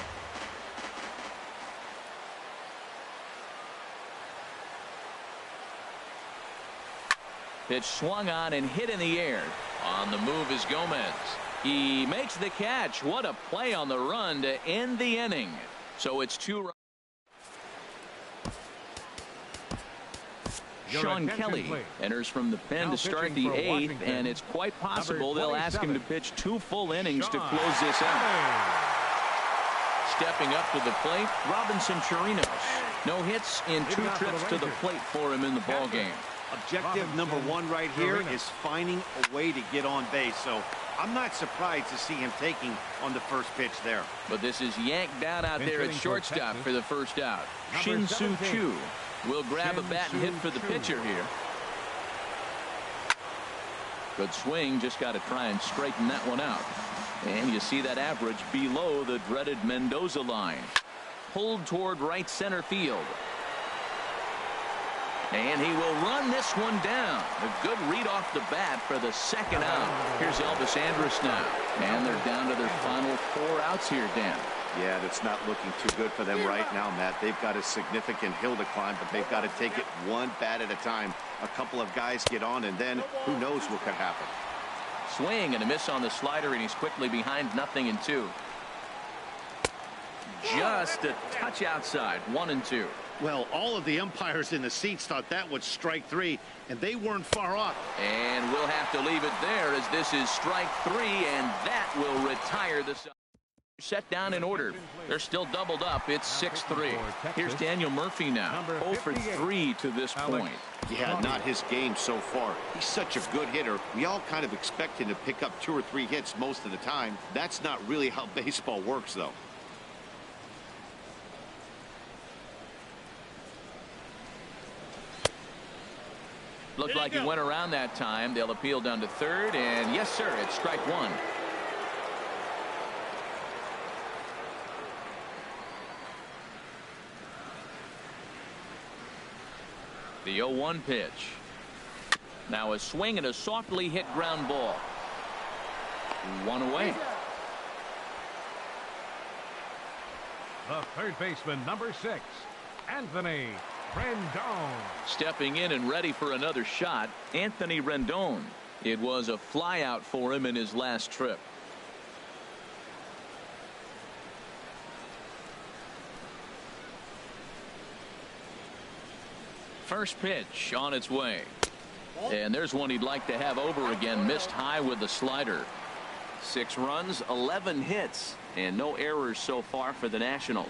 Pitch swung on and hit in the air. On the move is Gomez. He makes the catch. What a play on the run to end the inning. So it's 2 runs. Sean Kelly enters from the pen to start the 8th, and it's quite possible they'll ask him to pitch 2 full innings to close this out. Stepping up to the plate, Robinson Chirinos. No hits in 2 trips to the plate for him in the ball game. Objective number 1 right here is finding a way to get on base. So I'm not surprised to see him taking on the first pitch there. But this is yanked down out there at shortstop for the first out. Shin-Soo Choo will grab a bat and hit for the pitcher here. Good swing. Just got to try and straighten that one out. And you see that average below the dreaded Mendoza line. Pulled toward right center field. And he will run this one down. A good read off the bat for the second out. Here's Elvis Andrus now. And they're down to their final 4 outs here, Dan. Yeah, that's not looking too good for them right now, Matt. They've got a significant hill to climb, but they've got to take it one bat at a time. A couple of guys get on, and then who knows what could happen. Swing and a miss on the slider, and he's quickly behind 0-2. Just a touch outside, 1-2. Well, all of the umpires in the seats thought that was strike 3, and they weren't far off. And we'll have to leave it there as this is strike 3, and that will retire the set down in order. They're still doubled up. It's 6-3. Here's Daniel Murphy now. 0 for 3 to this point. Yeah, not his game so far. He's such a good hitter. We all kind of expect him to pick up 2 or 3 hits most of the time. That's not really how baseball works, though. Looked like he went around that time. They'll appeal down to third, and yes, sir, it's strike 1. The 0-1 pitch. Now a swing and a softly hit ground ball. 1 away. The third baseman, number 6, Anthony Rendon. Stepping in and ready for another shot, Anthony Rendon. It was a flyout for him in his last trip. First pitch on its way. And there's one he'd like to have over again. Missed high with the slider. 6 runs, 11 hits, and no errors so far for the Nationals.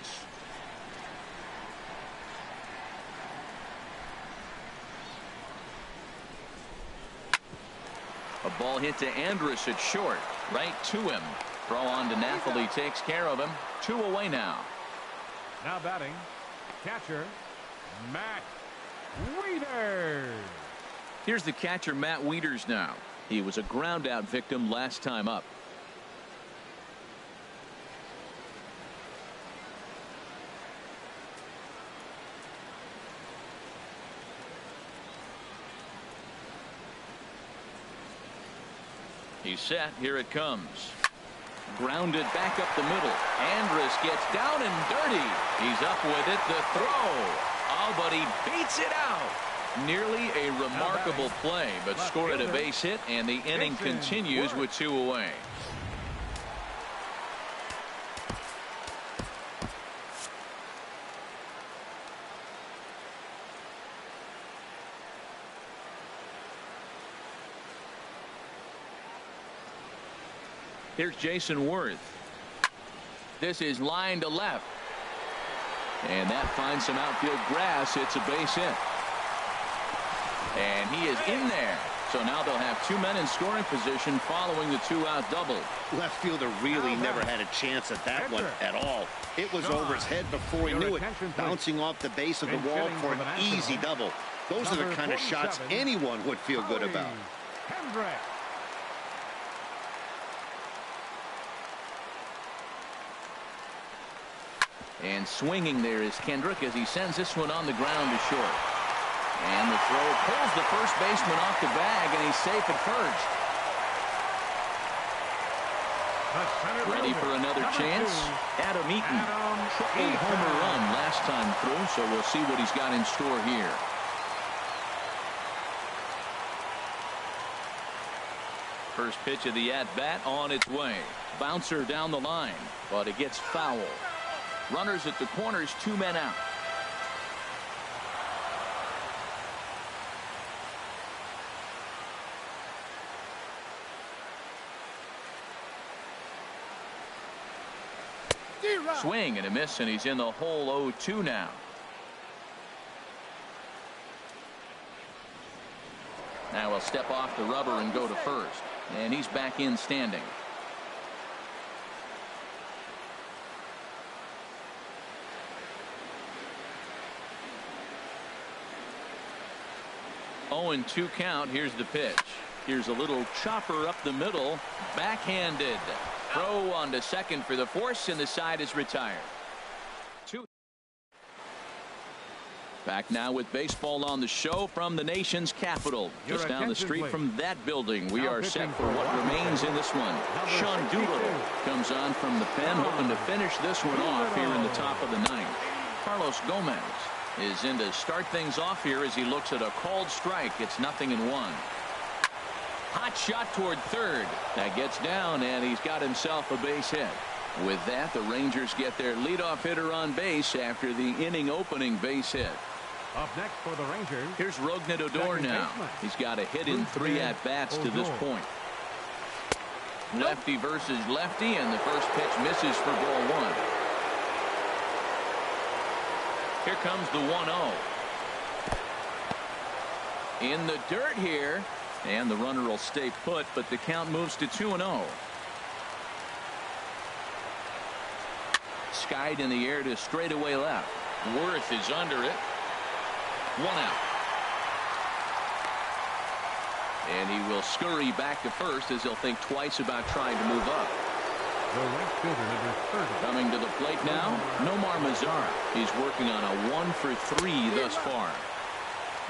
A ball hit to Andrus at short. Right to him. Throw on to Napoli takes care of him. 2 away now. Now batting, catcher, Matt Wieters. Here's the catcher, Matt Wieters now. He was a ground out victim last time up. He's set. Here it comes. Grounded back up the middle. Andrus gets down and dirty. He's up with it. The throw. Oh, but he beats it out. Nearly a remarkable play, but scored a base hit, and the inning continues with 2 away. Here's Jason Worth. This is line to left. And that finds some outfield grass. It's a base hit. And he is in there. So now they'll have 2 men in scoring position following the 2-out double. Left fielder really never had a chance at that one at all. It was over his head before he knew it, bouncing off the base of the wall for an easy double. Those are the kind of shots anyone would feel good about. And swinging there is Kendrick as he sends this one on the ground to short. And the throw pulls the first baseman off the bag, and he's safe at first. Ready for another chance? Adam Eaton. Triple homer run last time through, so we'll see what he's got in store here. First pitch of the at-bat on its way. Bouncer down the line, but it gets foul. Runners at the corners, 2 men out. Swing and a miss, and he's in the hole 0-2 now. Now he'll step off the rubber and go to first, and he's back in standing. Oh, and 2 count. Here's the pitch. Here's a little chopper up the middle. Backhanded. Throw on to second for the force, and the side is retired. 2. Back now with baseball on the show from the nation's capital. Just down the street from that building. We are set for what remains in this one. Sean Doolittle comes on from the pen, hoping to finish this one off here in the top of the 9th. Carlos Gomez is in to start things off here as he looks at a called strike. It's 0-1. Hot shot toward third. That gets down, and he's got himself a base hit. With that, the Rangers get their leadoff hitter on base after the inning opening base hit. Up next for the Rangers. Here's Rougned Odor now. He's got a hit in 3 at-bats to this point. Lefty versus lefty, and the first pitch misses for ball 1. Here comes the 1-0. In the dirt here, and the runner will stay put, but the count moves to 2-0. Skied in the air to straightaway left. Worth is under it. 1 out. And he will scurry back to first as he'll think twice about trying to move up. Coming to the plate now, Nomar Mazara. He's working on a 1 for 3 thus far.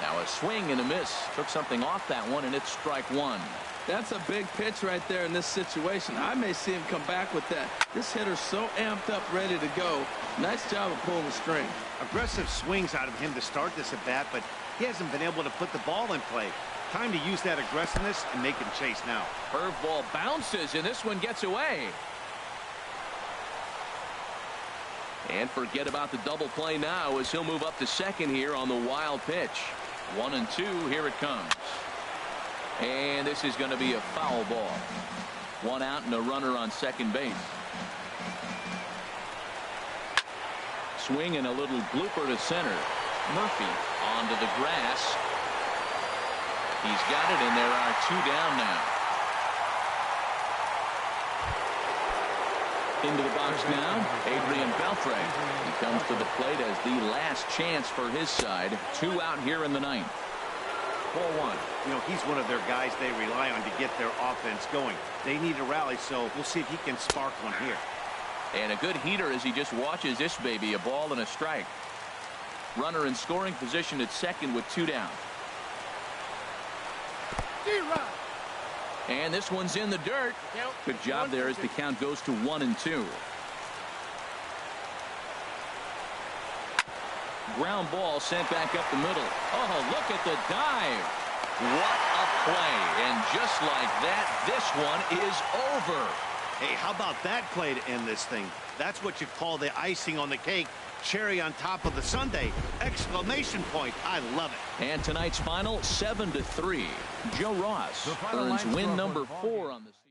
Now a swing and a miss. Took something off that one, and it's strike 1. That's a big pitch right there in this situation. I may see him come back with that. This hitter's so amped up, ready to go. Nice job of pulling the string. Aggressive swings out of him to start this at bat, but he hasn't been able to put the ball in play. Time to use that aggressiveness and make him chase now. Curveball bounces, and this one gets away. And forget about the double play now as he'll move up to second here on the wild pitch. 1-2. Here it comes. And this is going to be a foul ball. One out and a runner on second base. Swing and a little blooper to center. Murphy onto the grass. He's got it, and there are two down now. Into the box now, Adrian Beltre. He comes to the plate as the last chance for his side. Two out here in the ninth. Ball one. You know, he's one of their guys they rely on to get their offense going. They need a rally, so we'll see if he can spark one here. And a good heater as he just watches this baby. A ball and a strike. Runner in scoring position at second with two down. And this one's in the dirt. Good job there as the count goes to 1-2. Ground ball sent back up the middle. Oh, look at the dive. What a play. And just like that, this one is over. Hey, how about that play to end this thing? That's what you call the icing on the cake. Cherry on top of the sundae. Exclamation point. I love it. And tonight's final, 7-3. Joe Ross earns win number 4 on the season.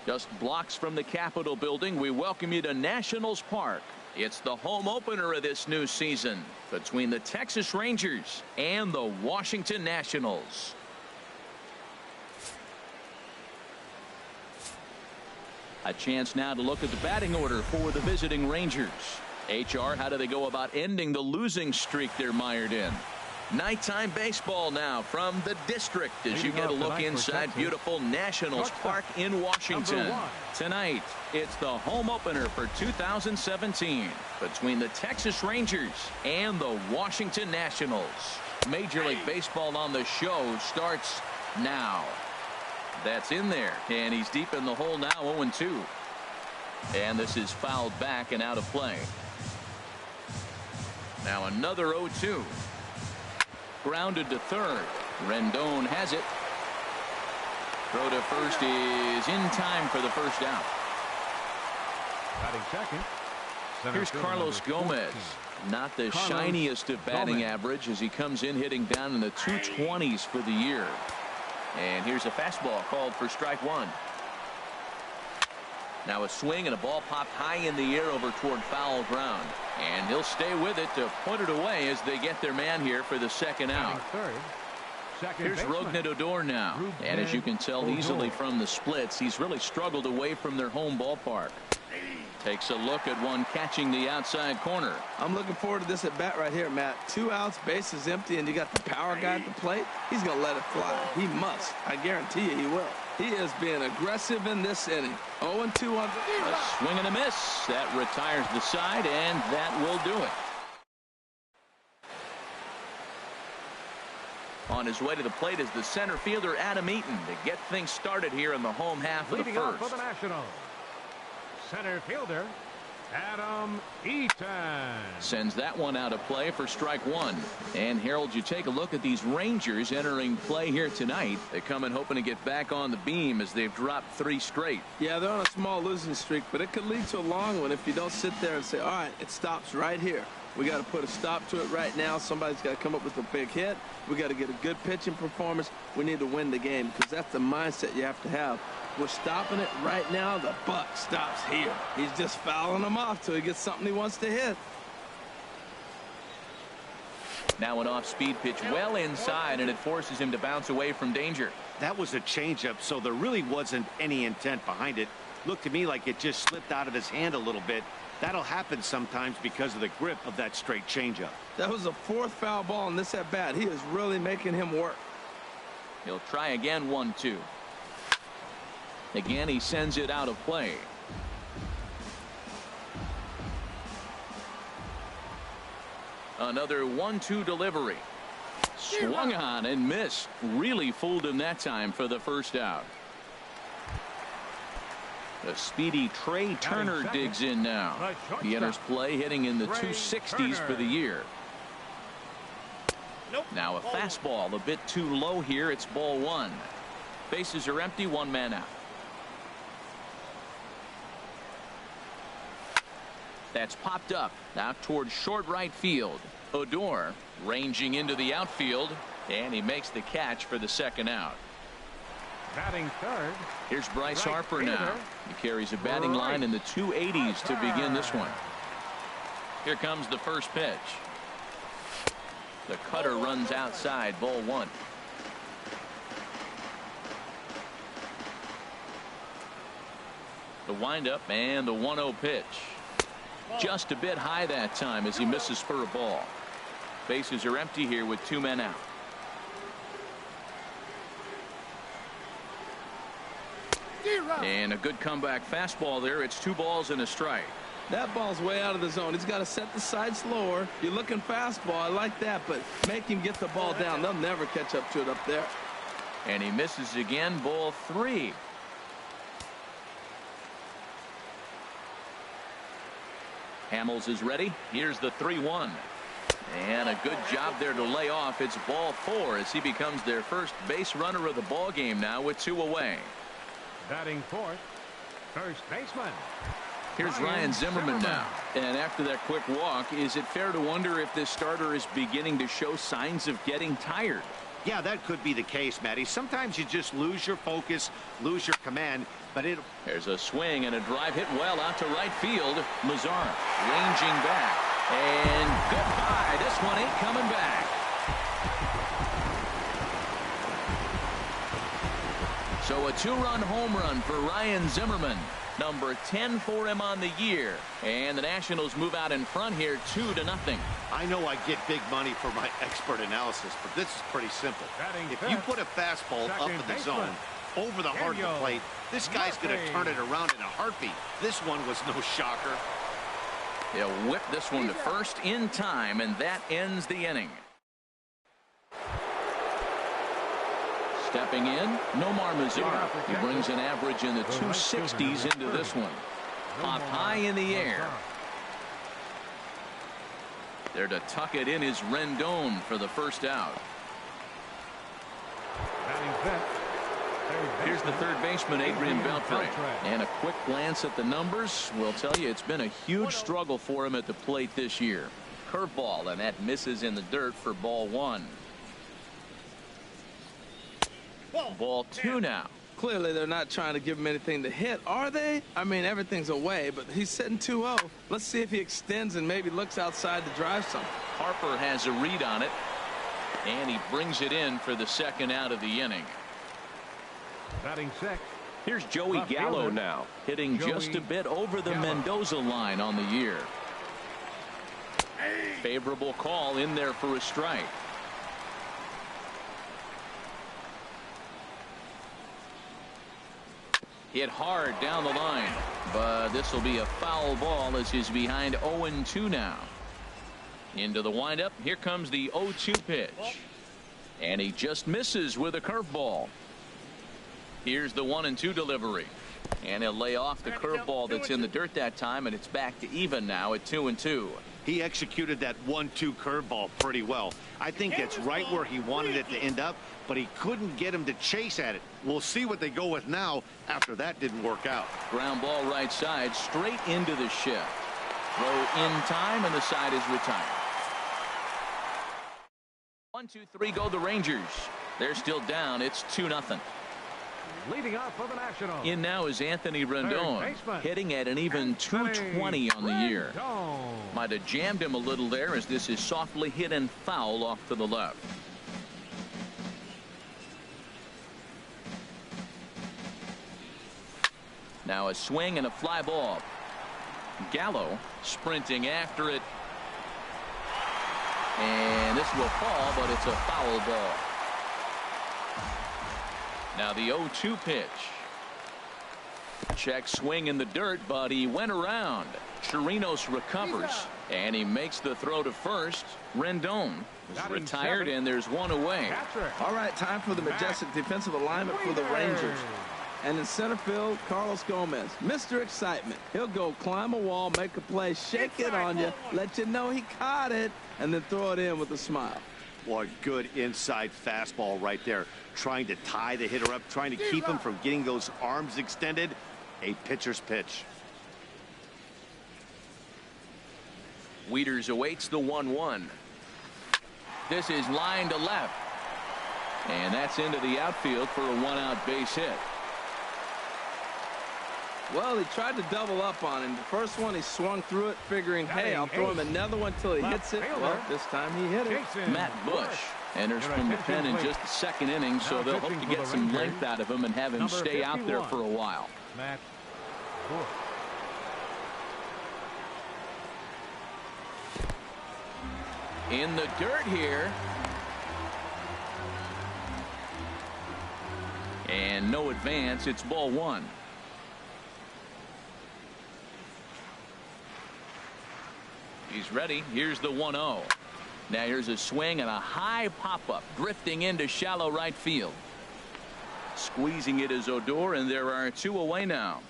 Just blocks from the Capitol building, we welcome you to Nationals Park. It's the home opener of this new season between the Texas Rangers and the Washington Nationals. A chance now to look at the batting order for the visiting Rangers. HR, how do they go about ending the losing streak they're mired in? Nighttime baseball now from the district as you get a look inside beautiful Nationals Park in Washington. Tonight, it's the home opener for 2017 between the Texas Rangers and the Washington Nationals. Major League Baseball on the show starts now. That's in there, and he's deep in the hole now, 0-2. And this is fouled back and out of play. Now another 0-2. Grounded to third. Rendon has it. Throw to first is in time for the first out. Batting second. Here's Carlos Gomez. Not the shiniest of batting average as he comes in hitting down in the 220s for the year. And here's a fastball called for strike one. Now a swing and a ball popped high in the air over toward foul ground. And he'll stay with it to put it away as they get their man here for the second out. Here's Rougned Odor now. And as you can tell easily from the splits, he's really struggled away from their home ballpark. Takes a look at one catching the outside corner. I'm looking forward to this at bat right here, Matt. 2 outs, bases empty, and you got the power guy at the plate. He's going to let it fly. He must. I guarantee you he will. He is being aggressive in this inning. 0-2 on a swing and a miss. That retires the side, and that will do it. On his way to the plate is the center fielder Adam Eaton to get things started here in the home half of the Leading off first. for the Nationals, center fielder Adam Eaton. Sends that one out of play for strike one. And Harold, you take a look at these Rangers entering play here tonight. They come in hoping to get back on the beam as they've dropped 3 straight. Yeah, they're on a small losing streak, but it could lead to a long one if you don't sit there and say, all right, it stops right here. We got to put a stop to it right now. Somebody's got to come up with a big hit. We got to get a good pitching performance. We need to win the game because that's the mindset you have to have. We're stopping it right now. The buck stops here. He's just fouling him off till he gets something he wants to hit. Now an off-speed pitch well inside, and it forces him to bounce away from danger. That was a changeup, so there really wasn't any intent behind it. Looked to me like it just slipped out of his hand a little bit. That'll happen sometimes because of the grip of that straight changeup. That was the 4th foul ball in this at bat. He is really making him work. He'll try again. 1-2. Again, he sends it out of play. Another 1-2 delivery. Swung on and missed. Really fooled him that time for the first out. A speedy Trey Turner digs in now. He enters play hitting in the 260s for the year. Now a fastball a bit too low here. It's ball 1. Bases are empty. 1 man out. That's popped up out towards short right field. Odor ranging into the outfield, and he makes the catch for the 2nd out. Batting third. Here's Bryce Harper now. He carries a batting line in the 280s to begin this one. Here comes the first pitch. The cutter runs outside. Ball 1. The windup and the 1-0 pitch. Just a bit high that time as he misses for a ball. Bases are empty here with 2 men out. And a good comeback fastball there. It's 2 balls and a strike. That ball's way out of the zone. He's got to set the side slower. You're looking fastball. I like that, but make him get the ball down. They'll never catch up to it up there. And he misses again. Ball 3. Hamels is ready. Here's the 3-1. And a good job there to lay off. It's ball 4 as he becomes their first base runner of the ball game now with 2 away. Batting fourth, first baseman. Here's Ryan Zimmerman now. And after that quick walk, is it fair to wonder if this starter is beginning to show signs of getting tired? Yeah, that could be the case, Matty. Sometimes you just lose your focus, lose your command, but There's a swing and a drive hit well out to right field. Mazar ranging back. And goodbye. This one ain't coming back. So a 2-run home run for Ryan Zimmerman. Number 10 for him on the year. And the Nationals move out in front here 2-0. I know I get big money for my expert analysis, but this is pretty simple. If you put a fastball up in the zone over the heart of the plate, this guy's going to turn it around in a heartbeat. This one was no shocker. He'll whip this one to first in time, and that ends the inning. Stepping in, Nomar Mazar. He brings an average in the 260s into this one. Popped high in the air. There to tuck it in is Rendon for the first out. Here's the third baseman, Adrian Beltre. And a quick glance at the numbers will tell you it's been a huge struggle for him at the plate this year. Curveball, and that misses in the dirt for ball 1. Ball 2 now. Clearly, they're not trying to give him anything to hit, are they? I mean, everything's away, but he's sitting 2-0. Let's see if he extends and maybe looks outside to drive some. Harper has a read on it. And he brings it in for the second out of the inning. Batting six. Here's Joey Left Gallo fielder. now, hitting just a bit over the Gallo. Mendoza line on the year. Favorable call in there for a strike. Hit hard down the line, but this will be a foul ball as he's behind 0-2 now. Into the windup. Here comes the 0-2 pitch. And he just misses with a curveball. Here's the 1-2 delivery. And he'll lay off the curveball that's in the dirt that time, and it's back to even now at 2-2. He executed that 1-2 curveball pretty well. I think it's right where he wanted it to end up, but he couldn't get him to chase at it. We'll see what they go with now after that didn't work out. Ground ball right side, straight into the shift. Throw in time, and the side is retired. 1-2-3 go the Rangers. They're still down. It's 2-0. Leading off for the Nationals. In now is Anthony Rendon, hitting at an even 220 on the year. Might have jammed him a little there as this is softly hit and foul off to the left. Now a swing and a fly ball. Gallo sprinting after it. And this will fall, but it's a foul ball. Now the 0-2 pitch. Check swing in the dirt, but he went around. Chirinos recovers, and he makes the throw to first. Rendon is retired, and there's one away. All right, time for the majestic defensive alignment for the Rangers. And in center field, Carlos Gomez, Mr. Excitement. He'll go climb a wall, make a play, shake it on you, let you know he caught it, and then throw it in with a smile. Boy, good inside fastball right there. Trying to tie the hitter up, trying to keep him from getting those arms extended. A pitcher's pitch. Wieters awaits the 1-1. This is line to left. And that's into the outfield for a one-out base hit. Well, he tried to double up on him. The first one, he swung through it, figuring, hey, I'll throw him another one till he hits it. Well, this time he hit it. Matt Bush enters from the pen in just the second inning, so they'll hope to get some length out of him and have him stay out there for a while. Matt Bush. In the dirt here. And no advance. It's ball one. He's ready. Here's the 1-0. Now here's a swing and a high pop-up drifting into shallow right field. Squeezing it is Odor, and there are two away now.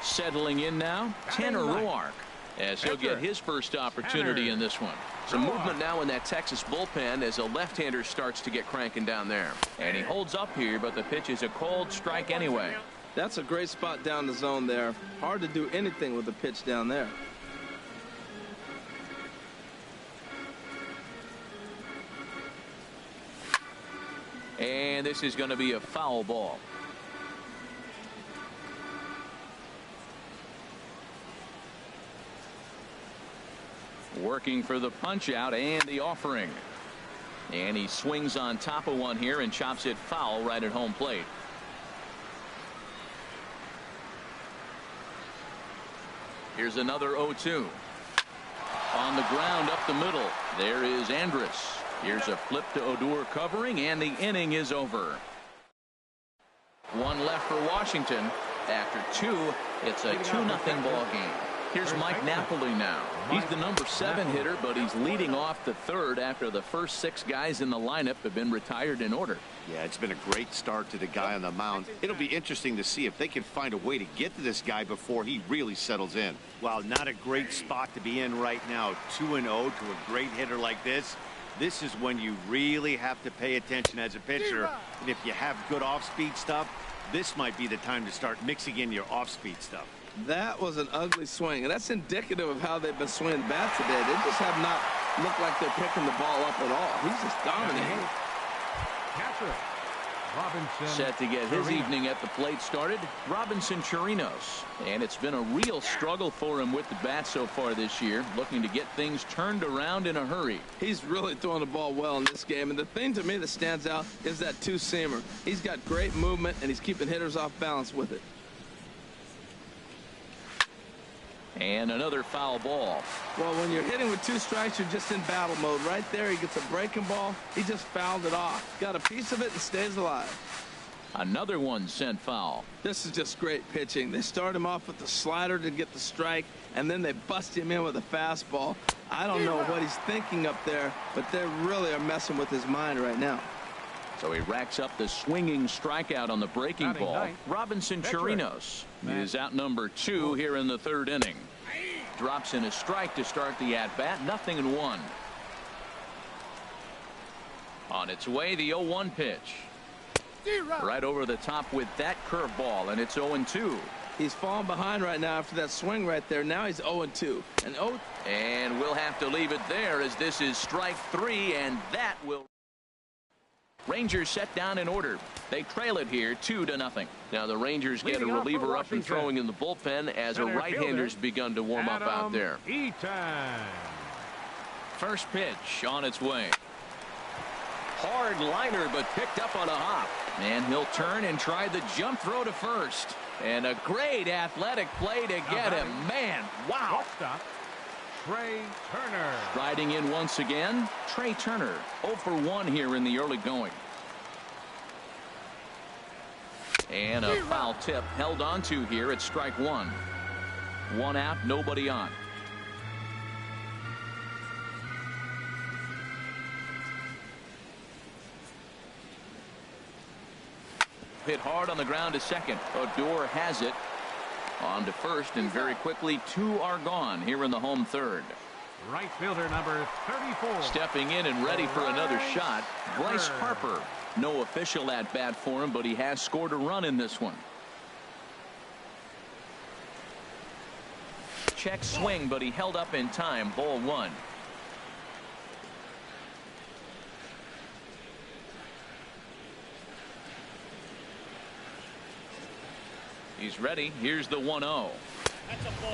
Settling in now, Tanner Roark, as he'll get his first opportunity in this one. Some movement now in that Texas bullpen as a left-hander starts to get cranking down there. And he holds up here, but the pitch is a cold strike anyway. That's a great spot down the zone there. Hard to do anything with the pitch down there. And this is going to be a foul ball. Working for the punch out and the offering. And he swings on top of one here and chops it foul right at home plate. Here's another 0-2. On the ground up the middle. There is Andrus. Here's a flip to Odor covering, and the inning is over. One left for Washington. After two, it's a 2-0 ball game. Here's Mike Napoli now. He's the number 7 hitter, but he's leading off the third after the first 6 guys in the lineup have been retired in order. Yeah, it's been a great start to the guy on the mound. It'll be interesting to see if they can find a way to get to this guy before he really settles in. Wow, not a great spot to be in right now. 2-0 to a great hitter like this. This is when you really have to pay attention as a pitcher. And if you have good off-speed stuff, this might be the time to start mixing in your off-speed stuff. That was an ugly swing, and that's indicative of how they've been swinging bat today. They just have not looked like they're picking the ball up at all. He's just dominating. Catcher. Robinson. Set to get his Chirinos. evening at the plate started, Robinson Chirinos. And it's been a real struggle for him with the bat so far this year, looking to get things turned around in a hurry. He's really throwing the ball well in this game, and the thing to me that stands out is that two-seamer. He's got great movement, and he's keeping hitters off balance with it. And another foul ball. Well, when you're hitting with 2 strikes, you're just in battle mode. Right there, he gets a breaking ball. He just fouled it off. Got a piece of it and stays alive. Another one sent foul. This is just great pitching. They start him off with the slider to get the strike, and then they bust him in with a fastball. I don't know what he's thinking up there, but they really are messing with his mind right now. So he racks up the swinging strikeout on the breaking Batting ball. ninth, Robinson pitcher. Chirinos is out number 2 here in the 3rd inning. Drops in a strike to start the at-bat. 0-1. On its way, the 0-1 pitch. Right over the top with that curveball, and it's 0-2. He's falling behind right now after that swing right there. Now he's 0-2. And we'll have to leave it there as this is strike 3, and that will... Rangers set down in order. They trail it here 2-0. Now the Rangers get a Leading off for reliever up and Washington. throwing in the bullpen as a Center right-hander's fielder, begun to warm up out there. Eaton. First pitch on its way. Hard liner, but picked up on a hop. And he'll turn and try the jump throw to first. And a great athletic play to get him. Man, wow. Shortstop, Trey Turner. Riding in once again, Trey Turner. 0 for 1 here in the early going. And a foul tip held on to here at strike 1. 1 out, nobody on. Hit hard on the ground to second. Odor has it. On to first, and very quickly 2 are gone here in the home 3rd. Right fielder number 34. Stepping in and ready for another shot, Bryce Harper. No official at bat for him, but he has scored a run in this one. Check swing, but he held up in time. Ball 1. He's ready. Here's the 1-0.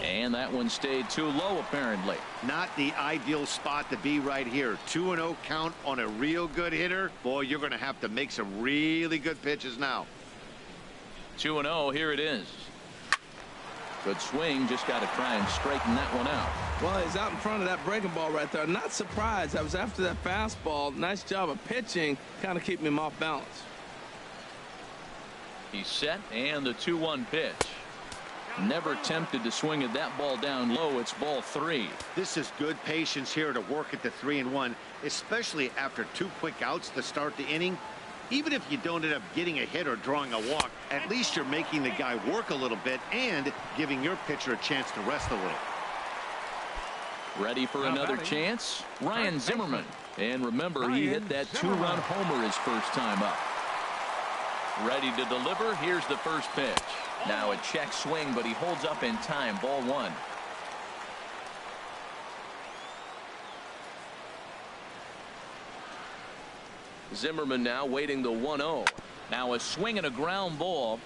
And that one stayed too low, apparently. Not the ideal spot to be right here. 2-0 count on a real good hitter. Boy, you're going to have to make some really good pitches now. 2-0. Here it is. Good swing. Just got to try and straighten that one out. Well, he's out in front of that breaking ball right there. Not surprised. That was after that fastball. Nice job of pitching, kind of keeping him off balance. He's set, and the 2-1 pitch. Never tempted to swing at that ball down low. It's ball 3. This is good patience here to work at the 3-1, especially after 2 quick outs to start the inning. Even if you don't end up getting a hit or drawing a walk, at least you're making the guy work a little bit and giving your pitcher a chance to rest a little. Ready for another chance? Ryan Zimmerman. And remember, he hit that 2-run homer his first time up. Ready to deliver. Here's the first pitch. Now a check swing, but he holds up in time. Ball 1. Zimmerman now waiting the 1-0. Now a swing and a ground ball.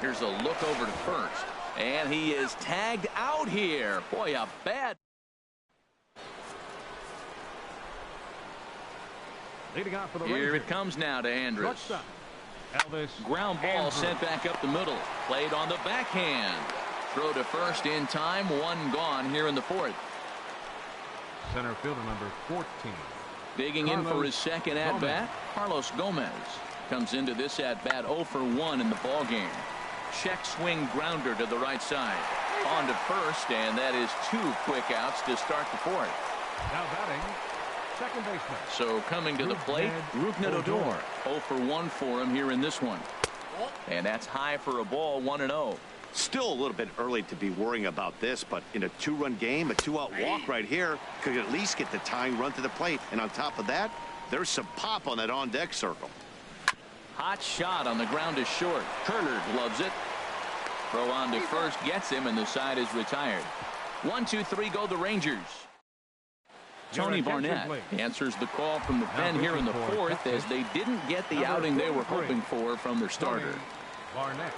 Here's a look over to first. And he is tagged out here. Boy, a bad. Leading off for the Here Rangers. it comes now to Andrus. Shortstop, Elvis Ground ball Andrus. sent back up the middle. Played on the backhand. Throw to first in time. 1 gone here in the 4th. Center fielder number 14. Digging in for Carlos his second Gomez. at-bat. Carlos Gomez comes into this at-bat 0 for 1 in the ballgame. Check swing grounder to the right side. On to first, and that is 2 quick outs to start the 4th. Now batting, second baseman. So coming to the plate, Rougned Odor. 0 for 1 for him here in this one. And that's high for a ball. 1-0. Still a little bit early to be worrying about this, but in a 2-run game, a 2-out walk right here could at least get the tying run to the plate. And on top of that, there's some pop on that on-deck circle. Hot shot on the ground is short. Turner loves it. Throw on to first gets him, and the side is retired. 1-2-3 go the Rangers. Tony Barnett answers the call from the pen here in the fourth as they didn't get the outing they were hoping for from their starter. Barnett.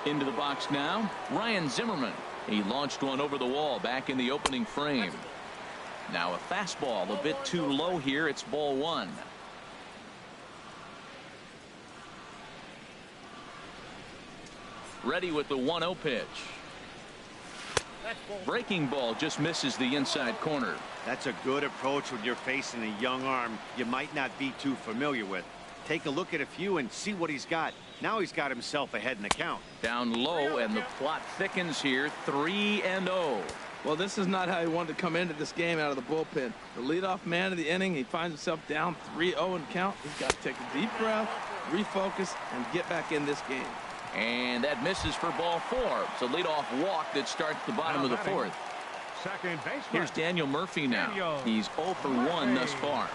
Into the box now, Ryan Zimmerman. He launched one over the wall back in the opening frame. Now a fastball a bit too low here. It's ball one. Ready with the 1-0 pitch. Breaking ball just misses the inside corner. That's a good approach when you're facing a young arm you might not be too familiar with. Take a look at a few and see what he's got. Now he's got himself ahead in the count. Down low, and the plot thickens here. 3-0. Well, this is not how he wanted to come into this game out of the bullpen. The leadoff man of the inning, he finds himself down 3-0 in count. He's got to take a deep breath, refocus, and get back in this game. And that misses for ball four. It's a leadoff walk that starts the bottom of the fourth. Second baseman. Here's Daniel Murphy now. He's 0 for 1 thus far.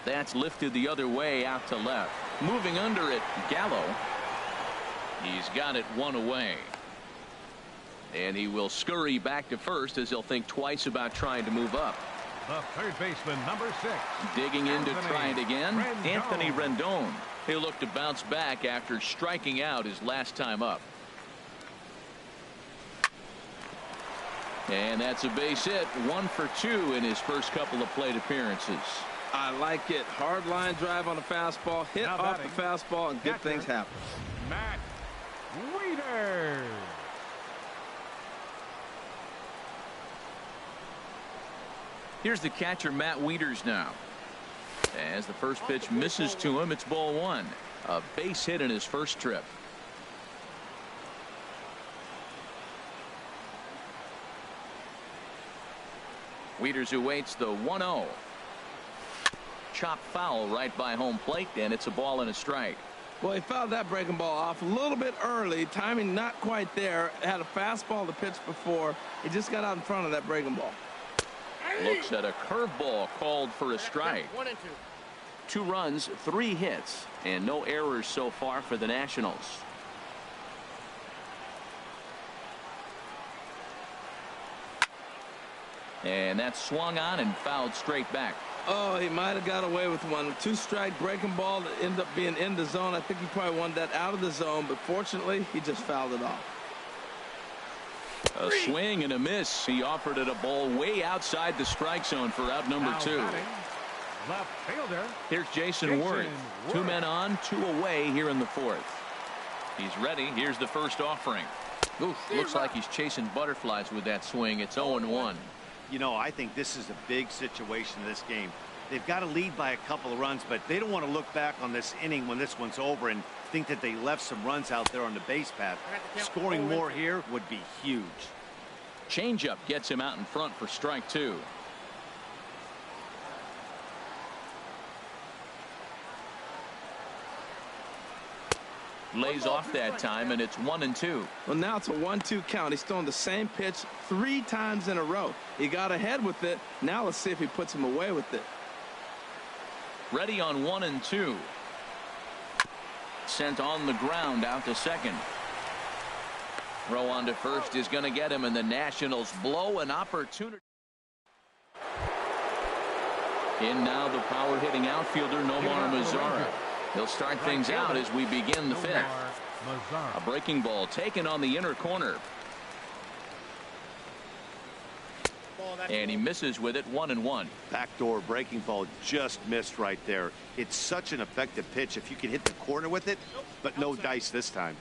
That's lifted the other way out to left. Moving under it, Gallo. He's got it one away. And he will scurry back to first as he'll think twice about trying to move up. The third baseman, number 6. Digging in to try it again, Anthony Rendon. He'll look to bounce back after striking out his last time up. And that's a base hit. 1 for 2 in his first couple of plate appearances. I like it. Hard line drive on the fastball. Hit off the fastball and good things happen. Matt Wieters. Here's the catcher, Matt Wieters, now. As the first pitch misses to him, it's ball one. A base hit in his first trip. Wieters awaits the 1-0. Chop foul right by home plate, and it's a ball and a strike. Well, he fouled that breaking ball off a little bit early. Timing not quite there. Had a fastball to pitch before. He just got out in front of that breaking ball. Looks at a curveball called for a strike. 1 and 2. 2 runs, 3 hits, and no errors so far for the Nationals. And that's swung on and fouled straight back. Oh, he might have got away with one. 2-strike breaking ball that ended up being in the zone. I think he probably wanted that out of the zone, but fortunately, he just fouled it off. A swing and a miss. He offered it a ball way outside the strike zone for out number 2. Left fielder. Here's Jason Worth. 2 men on, 2 away here in the fourth. He's ready. Here's the first offering. Oof, looks like he's chasing butterflies with that swing. It's 0-1. You know, I think this is a big situation in this game. They've got to lead by a couple of runs, but they don't want to look back on this inning when this one's over and think that they left some runs out there on the base path. Scoring more here would be huge. Changeup gets him out in front for strike 2. Lays off that time, and it's 1-2. Well, now it's a 1-2 count. He's thrown the same pitch 3 times in a row. He got ahead with it. Now let's see if he puts him away with it. Ready on 1-2. Sent on the ground out to second. Throw on to first is going to get him, and the Nationals blow an opportunity. In now the power hitting outfielder Nomar Mazara. He'll start things out as we begin the fifth. A breaking ball taken on the inner corner. And he misses with it. 1-1. Backdoor breaking ball just missed right there. It's such an effective pitch if you can hit the corner with it, but no dice this time.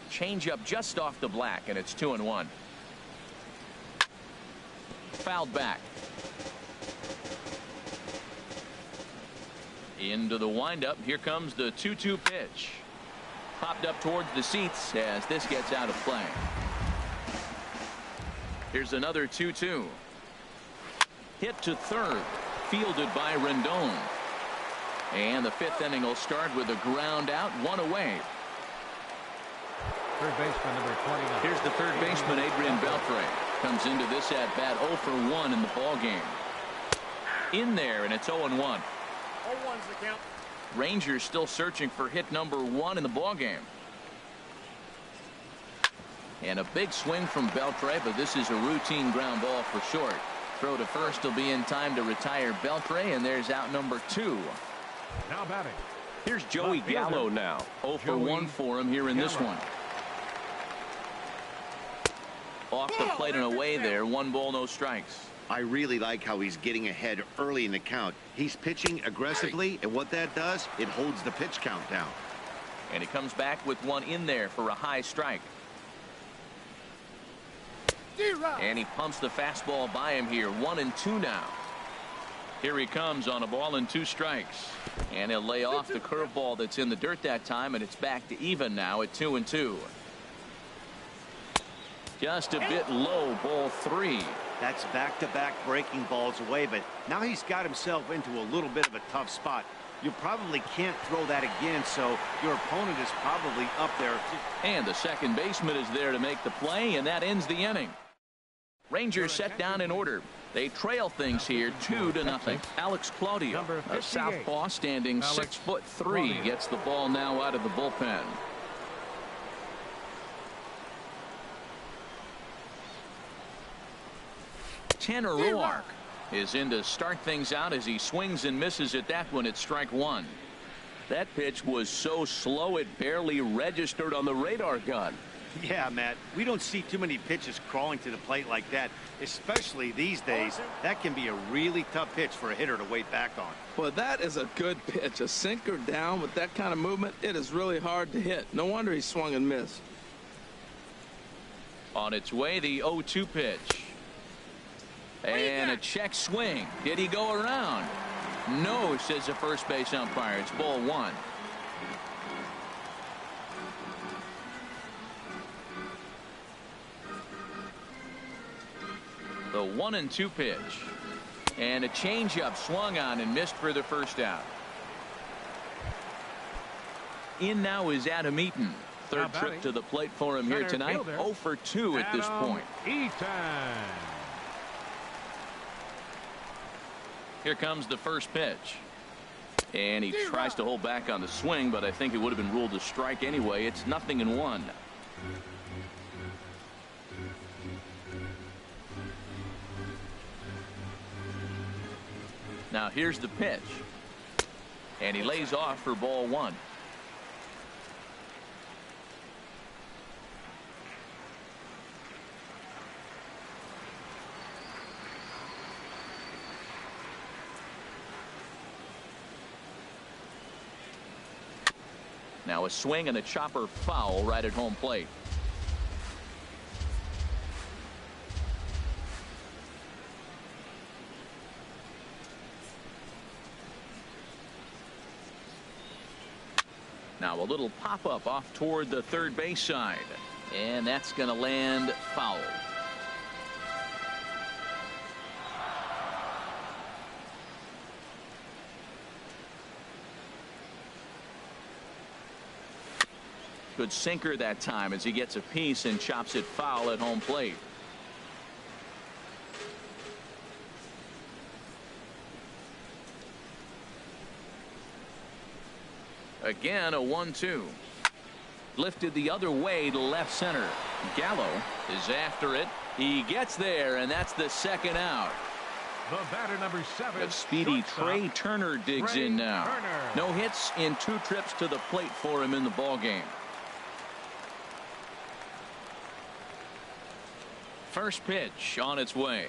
Changeup just off the black, and it's 2-1. Fouled back. Into the windup. Here comes the 2-2 pitch. Popped up towards the seats as this gets out of play. Here's another 2-2. Hit to third. Fielded by Rendon. And the fifth inning will start with a ground out, 1 away. Third baseman number 29. Here's the third baseman, Adrian Beltre. Comes into this at bat 0 for 1 in the ball game. In there, and it's 0-1. 0-1's the count. Rangers still searching for hit number 1 in the ball game. And a big swing from Beltre, but this is a routine ground ball for short. Throw to first will be in time to retire Beltre, and there's out number 2. Now batting. Here's Joey Gallo now. 0 for 1 for him here in this one. Off the plate and away there. 1 ball, no strikes. I really like how he's getting ahead early in the count. He's pitching aggressively, and what that does, it holds the pitch count down. And he comes back with 1 in there for a high strike. And he pumps the fastball by him here. 1-2 now. Here he comes on a ball and 2 strikes. And he'll lay off the curveball that's in the dirt that time, and it's back to even now at 2-2. Just a bit low, ball 3. That's back-to-back breaking balls away, but now he's got himself into a little bit of a tough spot. You probably can't throw that again, so your opponent is probably up there. And the second baseman is there to make the play, and that ends the inning. Rangers set down in order. They trail things here 2-0. Alex Claudio, a southpaw standing 6'3", gets the ball now out of the bullpen. Tanner Roark is in to start things out as he swings and misses at that one at strike 1. That pitch was so slow it barely registered on the radar gun. Yeah, Matt, we don't see too many pitches crawling to the plate like that, especially these days. That can be a really tough pitch for a hitter to wait back on. Well, that is a good pitch. A sinker down with that kind of movement, it is really hard to hit. No wonder he swung and missed. On its way, the 0-2 pitch. And a check swing. Did he go around? No, says the first base umpire. It's ball 1. The 1-2 pitch. And a changeup swung on and missed for the first out. In now is Adam Eaton. Third trip to the plate for him here tonight. 0 for 2 at this point. Here comes the first pitch. And he tries to hold back on the swing, but I think it would have been ruled a strike anyway. It's 0-1. Now here's the pitch. And he lays off for ball 1. Now a swing and a chopper foul right at home plate. Now a little pop-up off toward the third base side. And that's going to land foul. Good sinker that time as he gets a piece and chops it foul at home plate. Again, a 1-2. Lifted the other way to left center. Gallo is after it. He gets there, and that's the second out. The batter, number 7. A speedy Trey Turner digs in now. No hits in 2 trips to the plate for him in the ballgame. First pitch on its way.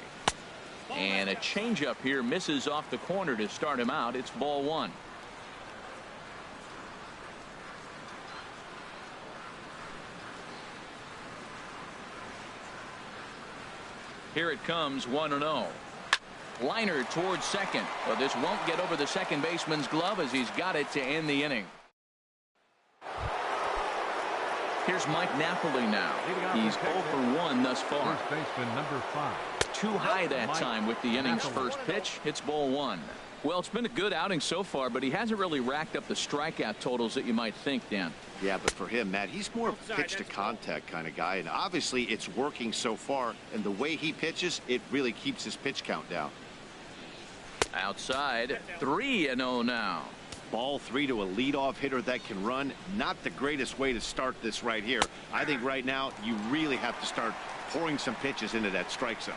And a changeup here misses off the corner to start him out. It's ball 1. Here it comes, 1-0. Liner towards second. But this won't get over the second baseman's glove as he's got it to end the inning. Here's Mike Napoli now. He's 0 for 1 thus far. First baseman number 5. Too high that time with the inning's first pitch. It's ball 1. Well, it's been a good outing so far, but he hasn't really racked up the strikeout totals that you might think, Dan. Yeah, but for him, Matt, he's more of a pitch to contact kind of guy, and obviously it's working so far, and the way he pitches, it really keeps his pitch count down. Outside, 3-0 now. Ball 3 to a leadoff hitter that can run. Not the greatest way to start this right here. I think right now you really have to start pouring some pitches into that strike zone.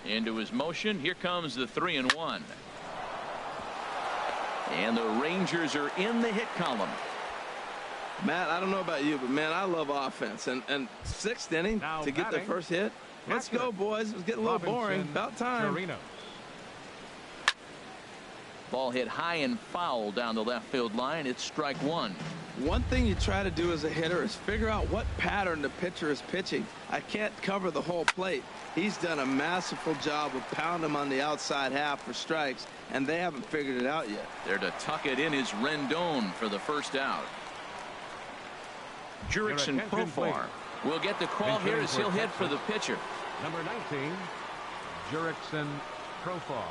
Into his motion. Here comes the 3-1. And the Rangers are in the hit column. Matt, I don't know about you, but man, I love offense. And sixth inning Now to get the batting, first hit. Let's go, boys. It's getting a little boring. About time. Chirinos. Ball hit high and foul down the left field line. It's strike one. One thing you try to do as a hitter is figure out what pattern the pitcher is pitching. I can't cover the whole plate. He's done a masterful job of pounding him on the outside half for strikes, and they haven't figured it out yet. There to tuck it in is Rendon for the first out. Jurickson Profar will get the call here as he'll hit for the pitcher. Number 19, Jurickson Profar.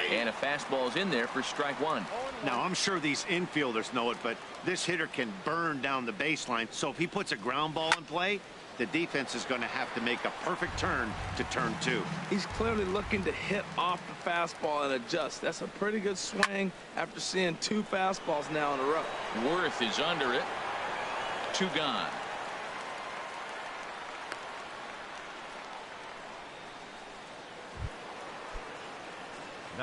And a fastball's in there for strike one. Now, I'm sure these infielders know it, but this hitter can burn down the baseline. So if he puts a ground ball in play, the defense is going to have to make a perfect turn to turn two. He's clearly looking to hit off the fastball and adjust. That's a pretty good swing after seeing two fastballs now in a row. Worth is under it. Two gone.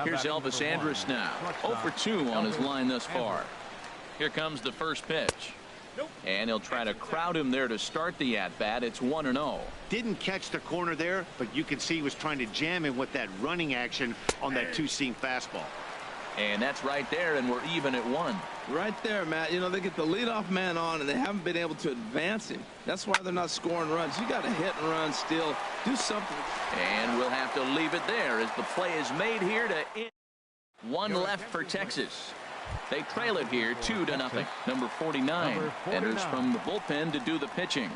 Here's Elvis Andrus now. 0 for 2 on his line thus far. Here comes the first pitch. And he'll try to crowd him there to start the at-bat. It's 1-0. Didn't catch the corner there, but you can see he was trying to jam him with that running action on that two-seam fastball. And that's right there, and we're even at 1. Right there, Matt. You know, they get the leadoff man on, and they haven't been able to advance him. That's why they're not scoring runs. You got to hit and run still. Do something. And we'll have to leave it there as the play is made here to end. One left for Texas. They trail it here 2-0. Number 49 enters from the bullpen to do the pitching.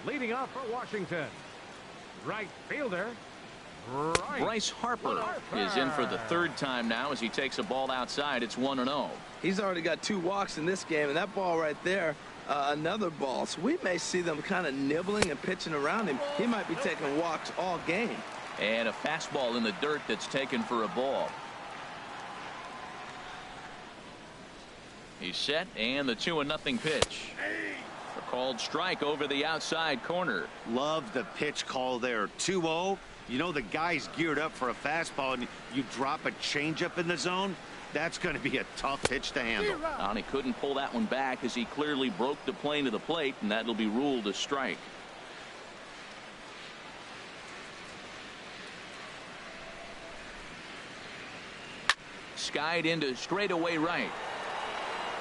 Leading off for Washington, right fielder, Bryce Harper is in for the third time now as he takes a ball outside. It's 1-0. He's already got 2 walks in this game, and that ball right there, another ball. So we may see them kind of nibbling and pitching around him. He might be taking walks all game. And a fastball in the dirt that's taken for a ball. He's set, and the 2-0 pitch. A called strike over the outside corner. Love the pitch call there. 2-0. You know the guy's geared up for a fastball, and you drop a changeup in the zone. That's going to be a tough pitch to handle. And he couldn't pull that one back as he clearly broke the plane to the plate, and that'll be ruled a strike. Skied into straightaway right.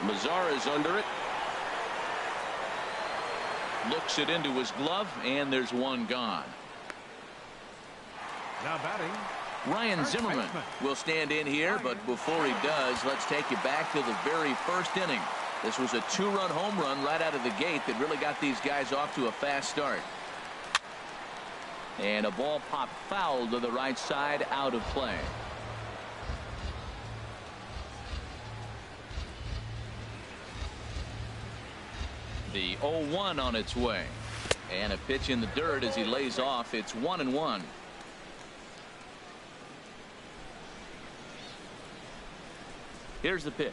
Mazara's under it. Looks it into his glove, and there's one gone. now batting, Ryan Zimmerman will stand in here, but before he does, let's take you back to the very first inning. This was a 2-run home run right out of the gate that really got these guys off to a fast start. And a ball popped foul to the right side, out of play. The 0-1 on its way. And a pitch in the dirt as he lays off. It's 1-1. Here's the pitch.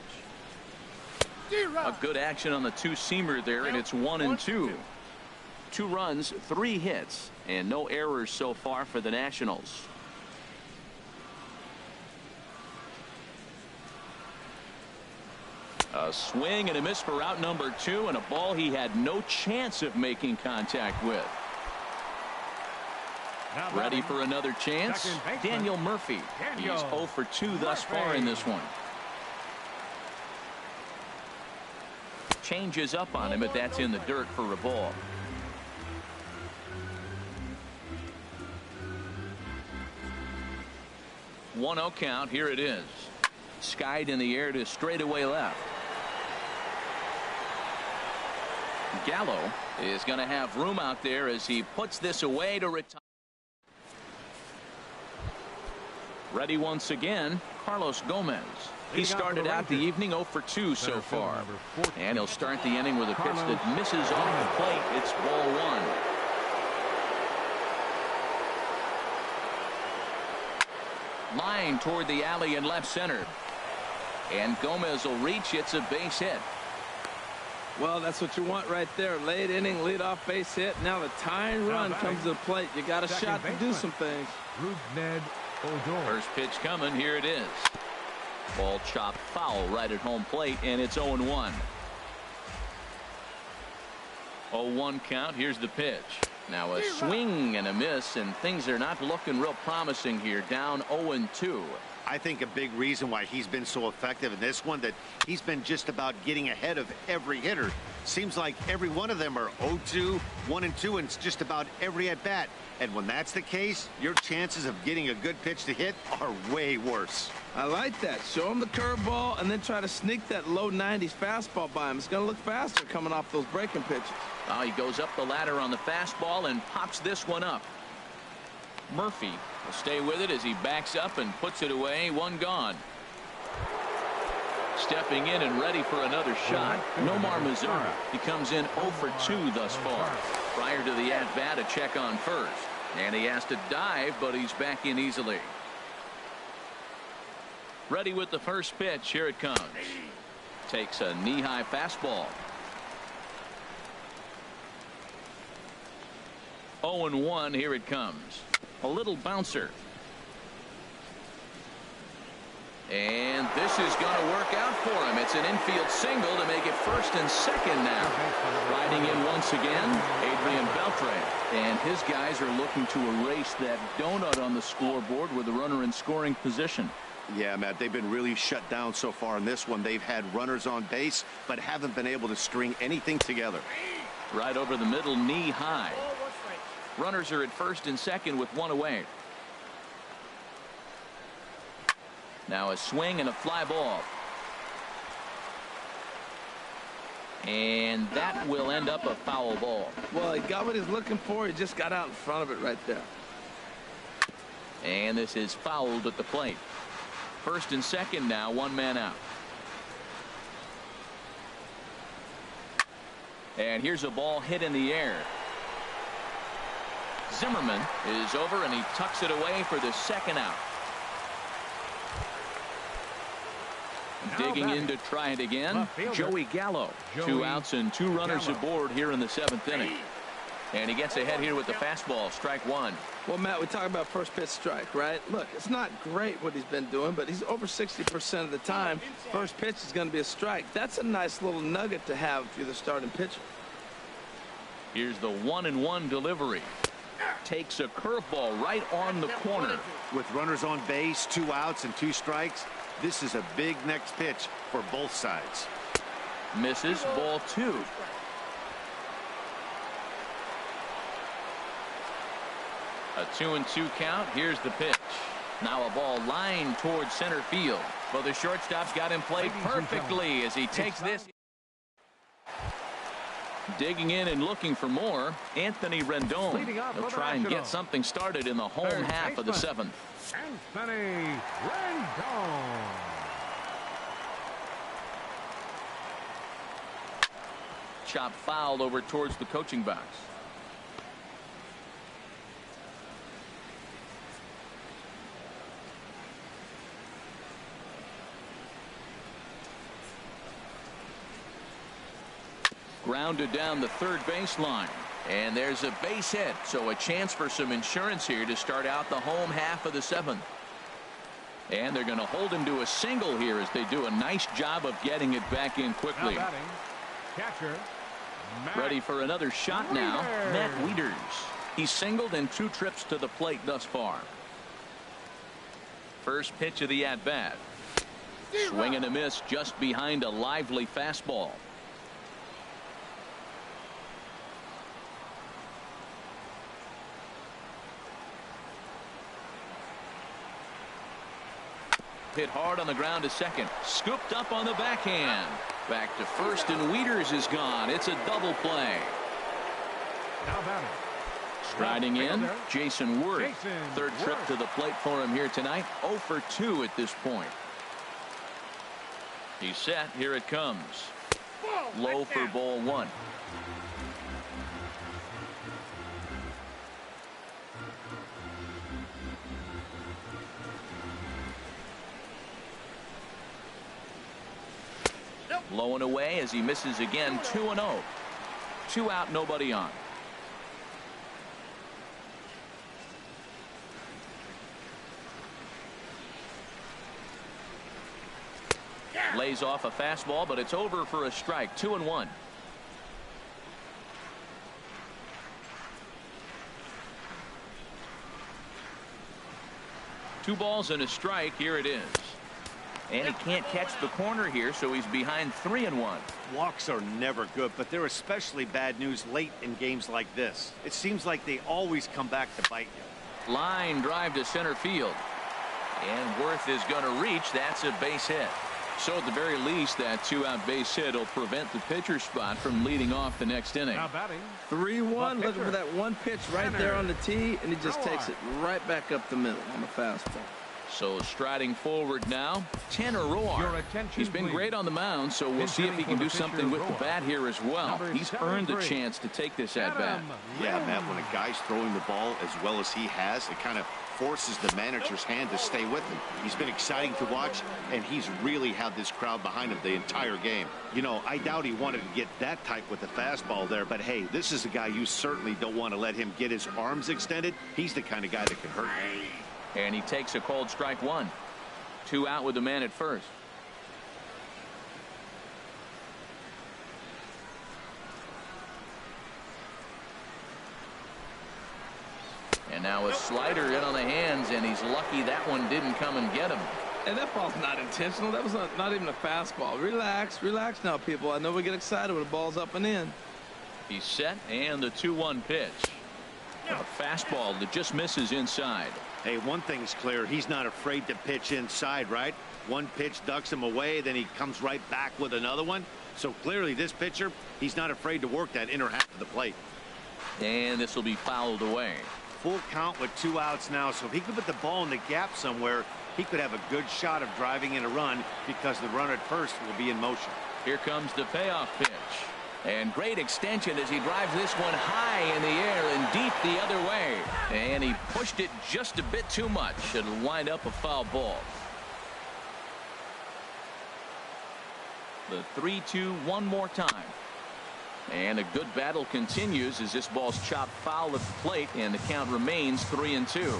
A good action on the two-seamer there, and it's 1-2. 2 runs, 3 hits, and no errors so far for the Nationals. A swing and a miss for out number 2, and a ball he had no chance of making contact with. Ready for another chance? Daniel Murphy. He's 0 for 2 thus far in this one. Changes up on him, but that's in the dirt for a ball. One 0 count. Here it is. Skied in the air to straightaway left. Gallo is going to have room out there as he puts this away to retire. Ready once again, Carlos Gomez. He started out the evening 0 for 2 so far. And he'll start the inning with a pitch that misses off the plate. It's ball 1. Line toward the alley in left center. And Gomez will reach. It's a base hit. Well, that's what you want right there. Late inning, leadoff base hit. Now the tying run comes to the plate. You got a shot to do some things. First pitch coming. Here it is. Ball chopped foul right at home plate, and it's 0-1. 0-1 count. Here's the pitch. Now a swing and a miss, and things are not looking real promising here. Down 0-2. I think a big reason why he's been so effective in this one, that he's been just about getting ahead of every hitter. Seems like every one of them are 0-2, 1-2, and it's just about every at bat. And when that's the case, your chances of getting a good pitch to hit are way worse. I like that. Show him the curveball and then try to sneak that low 90s fastball by him. It's going to look faster coming off those breaking pitches. Oh, he goes up the ladder on the fastball and pops this one up. Murphy will stay with it as he backs up and puts it away. One gone. Stepping in and ready for another shot, Nomar Mazara. He comes in 0 for 2 thus far. Prior to the at-bat, a check on first. And he has to dive, but he's back in easily. Ready with the first pitch. Here it comes. Takes a knee-high fastball. 0-1. Here it comes. A little bouncer. And this is going to work out for him. It's an infield single to make it first and second now. Riding in once again, Adrian Beltre. And his guys are looking to erase that donut on the scoreboard with a runner in scoring position. Yeah, Matt, they've been really shut down so far in this one. They've had runners on base, but haven't been able to string anything together. Right over the middle, knee high. Runners are at first and second with one away. Now a swing and a fly ball. And that will end up a foul ball. Well, he got what he's looking for. He just got out in front of it right there. And this is fouled at the plate. First and second now, one man out. And here's a ball hit in the air. Zimmerman is over and he tucks it away for the second out. Digging in to try it again, Joey Gallo. 2 outs and 2 runners aboard here in the 7th inning. And he gets ahead here with the fastball. Strike one. Well, Matt, we talk about first pitch strike, right? Look, it's not great what he's been doing, but he's over 60% of the time. First pitch is going to be a strike. That's a nice little nugget to have if you're the starting pitcher. Here's the 1-1 delivery. Takes a curveball right on the corner. With runners on base, 2 outs and 2 strikes, this is a big next pitch for both sides. Misses. Ball 2. A 2-2 count. Here's the pitch. Now a ball lined towards center field. Well, the shortstop's got him played perfectly as he takes this. Digging in and looking for more, Anthony Rendon. He'll try and get something started in the home half of the 7th. Anthony Rendon. Chop fouled over towards the coaching box. Grounded down the third baseline. And there's a base hit, so a chance for some insurance here to start out the home half of the 7th. And they're going to hold him to a single here as they do a nice job of getting it back in quickly. Catcher, ready for another shot now. Matt Wieters. He's singled in 2 trips to the plate thus far. First pitch of the at-bat. Swing and a miss just behind a lively fastball. Hit hard on the ground to second. Scooped up on the backhand. Back to first, and Wieters is gone. It's a double play. Now batting. Striding in, Jason Worth. Third trip to the plate for him here tonight. 0 for 2 at this point. He's set. Here it comes. Low for ball 1. Low and away as he misses again. 2-0. 2 out, nobody on. Lays off a fastball, but it's over for a strike. 2-1. Two balls and a strike. Here it is. And he can't catch the corner here, so he's behind 3-1. Walks are never good, but they're especially bad news late in games like this. It seems like they always come back to bite you. Line drive to center field. And Worth is going to reach. That's a base hit. So at the very least, that 2-out base hit will prevent the pitcher spot from leading off the next inning. Now batting. 3-1, looking for that one pitch right there on the tee, and he just takes it right back up the middle on the fastball. So striding forward now, Tanner Roar. Your attention, He's been please. great on the mound, so we'll see if he can do something with the bat here as well. Number He's earned the 73. chance to take this at bat. Yeah, Matt, when a guy's throwing the ball as well as he has, it kind of forces the manager's hand to stay with him. He's been exciting to watch, and he's really had this crowd behind him the entire game. You know, I doubt he wanted to get that type with the fastball there, but hey, this is a guy you certainly don't want to let him get his arms extended. He's the kind of guy that can hurt you. And he takes a cold strike one. 2 out with the man at first. And now a slider in on the hands, and he's lucky that one didn't come and get him. And that ball's not intentional. That was not even a fastball. Relax now, people. I know we get excited when the ball's up and in. He's set, and the 2-1 pitch. A fastball that just misses inside. Hey, one thing's clear. He's not afraid to pitch inside, right? One pitch ducks him away, then he comes right back with another one. So clearly this pitcher, he's not afraid to work that inner half of the plate. And this will be fouled away. Full count with 2 outs now, so if he could put the ball in the gap somewhere, he could have a good shot of driving in a run because the runner at first will be in motion. Here comes the payoff pitch. And great extension as he drives this one high in the air and deep the other way. And he pushed it just a bit too much. It'll wind up a foul ball. The 3-2 one more time. And a good battle continues as this ball's chopped foul at the plate, and the count remains 3-2.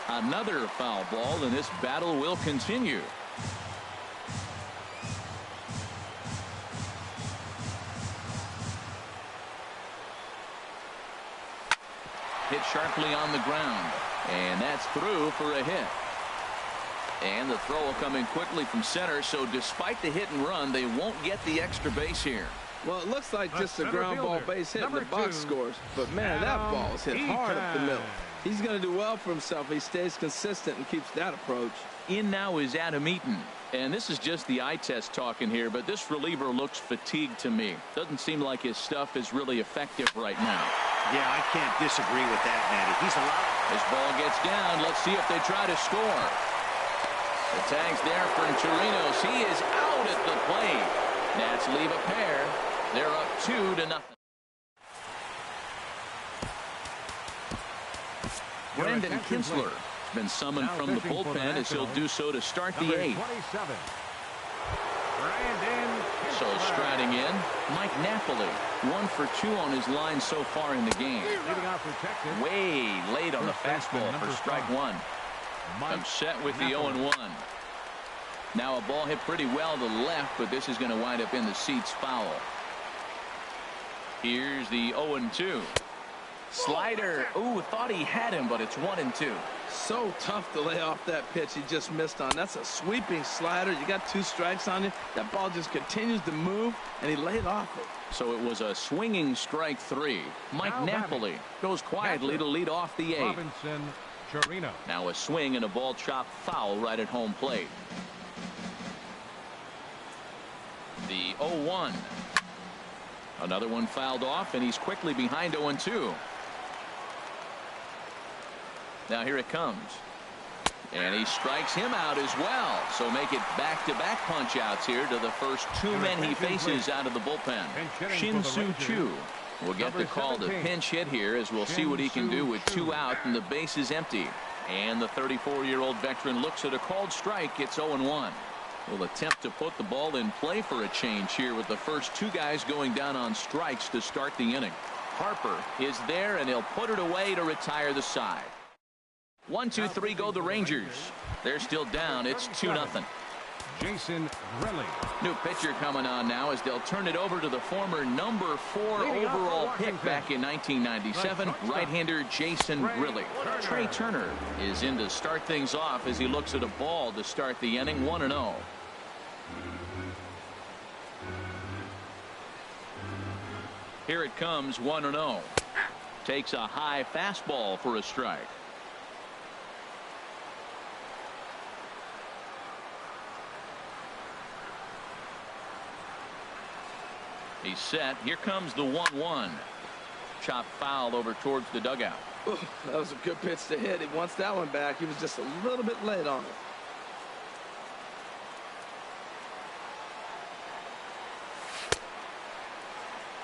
Another foul ball, and this battle will continue. Hit sharply on the ground, and that's through for a hit. And the throw will come in quickly from center, so despite the hit and run, they won't get the extra base here. Well, it looks like just a ground ball base hit and the box scores. But, man, that ball is hit hard up the middle. He's going to do well for himself. He stays consistent and keeps that approach. In now is Adam Eaton. And this is just the eye test talking here, but this reliever looks fatigued to me. Doesn't seem like his stuff is really effective right now. Yeah, I can't disagree with that, Matty. He's allowed. This ball gets down. Let's see if they try to score. The tag's there from Chirinos. He is out at the plate. Nats leave a pair. They're up 2-0. Brendan Kinsler has been summoned from the bullpen as he'll do so to start the 8th. So striding in, Mike Napoli, 1 for 2 on his line so far in the game. Way late on the fastball for strike 1. I'm set with the 0-1. Now a ball hit pretty well to the left, but this is going to wind up in the seats foul. Here's the 0-2. Slider. Ooh, thought he had him, but it's 1-2. So tough to lay off that pitch he just missed on. That's a sweeping slider. You got 2 strikes on you. That ball just continues to move, and he laid off it. So it was a swinging strike 3. Mike Napoli goes quietly to lead off the 8th. Now a swing and a ball chopped foul right at home plate. The 0-1. Another one fouled off, and he's quickly behind 0-2. Now here it comes. And he strikes him out as well. So make it back-to-back punch-outs here to the first 2 men he faces out of the bullpen. Shin-Soo Choo will get the call to pinch hit here as we'll see what he can do with 2 out and the base is empty. And the 34-year-old veteran looks at a called strike. It's 0-1. Will attempt to put the ball in play for a change here with the first two guys going down on strikes to start the inning. Harper is there, and he'll put it away to retire the side. 1-2-3 go the Rangers. They're still down. It's 2-0. Jason Grilli. New pitcher coming on now as they'll turn it over to the former number 4 overall pick back in 1997, right-hander Jason Grilli. Trey Turner is in to start things off as he looks at a ball to start the inning. 1-0. Here it comes. 1-0. Takes a high fastball for a strike. He's set. Here comes the 1-1. Chop foul over towards the dugout. Ooh, that was a good pitch to hit. He wants that one back. He was just a little bit late on it.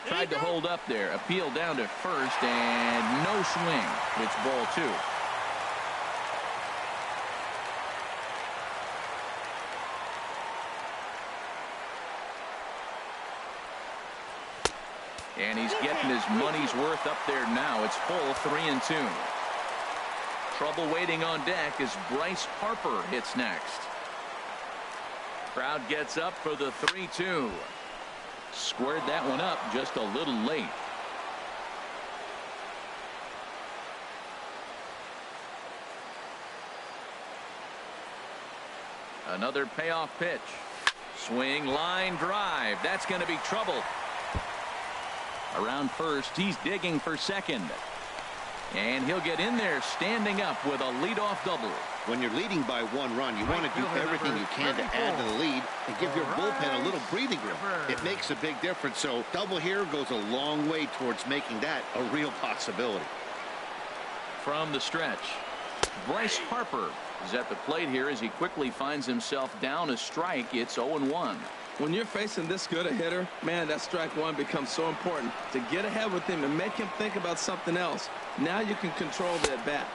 Tried to hold up there. Appeal down to first, and no swing. It's ball 2. And he's getting his money's worth up there now. It's full. 3-2. Trouble waiting on deck as Bryce Harper hits next. Crowd gets up for the 3-2. Squared that one up just a little late. Another payoff pitch. Swing, line drive. That's going to be trouble. Around first, he's digging for second. And he'll get in there standing up with a leadoff double. When you're leading by 1 run, you want to do everything you can to add to the lead and give your bullpen a little breathing room. It makes a big difference, so double here goes a long way towards making that a real possibility. From the stretch, Bryce Harper is at the plate here as he quickly finds himself down a strike. It's 0-1. When you're facing this good a hitter, man, that strike one becomes so important to get ahead with him and make him think about something else. Now you can control the at-bat.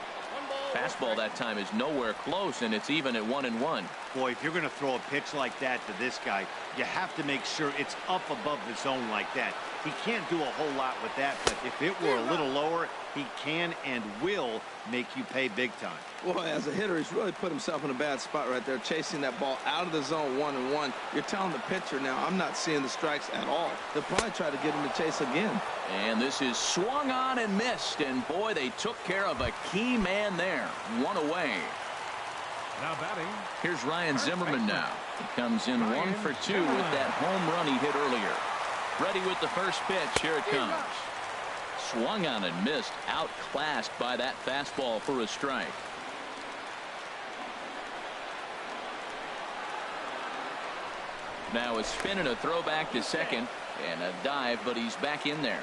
Fastball that time is nowhere close, and it's even at 1-1. Boy, if you're going to throw a pitch like that to this guy, you have to make sure it's up above the zone like that. He can't do a whole lot with that, but if it were a little lower, he can and will make you pay big time. Boy, as a hitter, he's really put himself in a bad spot right there, chasing that ball out of the zone 1-1. You're telling the pitcher now, I'm not seeing the strikes at all. They'll probably try to get him to chase again. And this is swung on and missed, and boy, they took care of a key man there. 1 away. Now batting. Here's Ryan Zimmerman now. He comes in 1 for 2 with that home run he hit earlier. Ready with the first pitch. Here it comes. Swung on and missed. Outclassed by that fastball for a strike. Now a spin and a throw back to second and a dive, but he's back in there.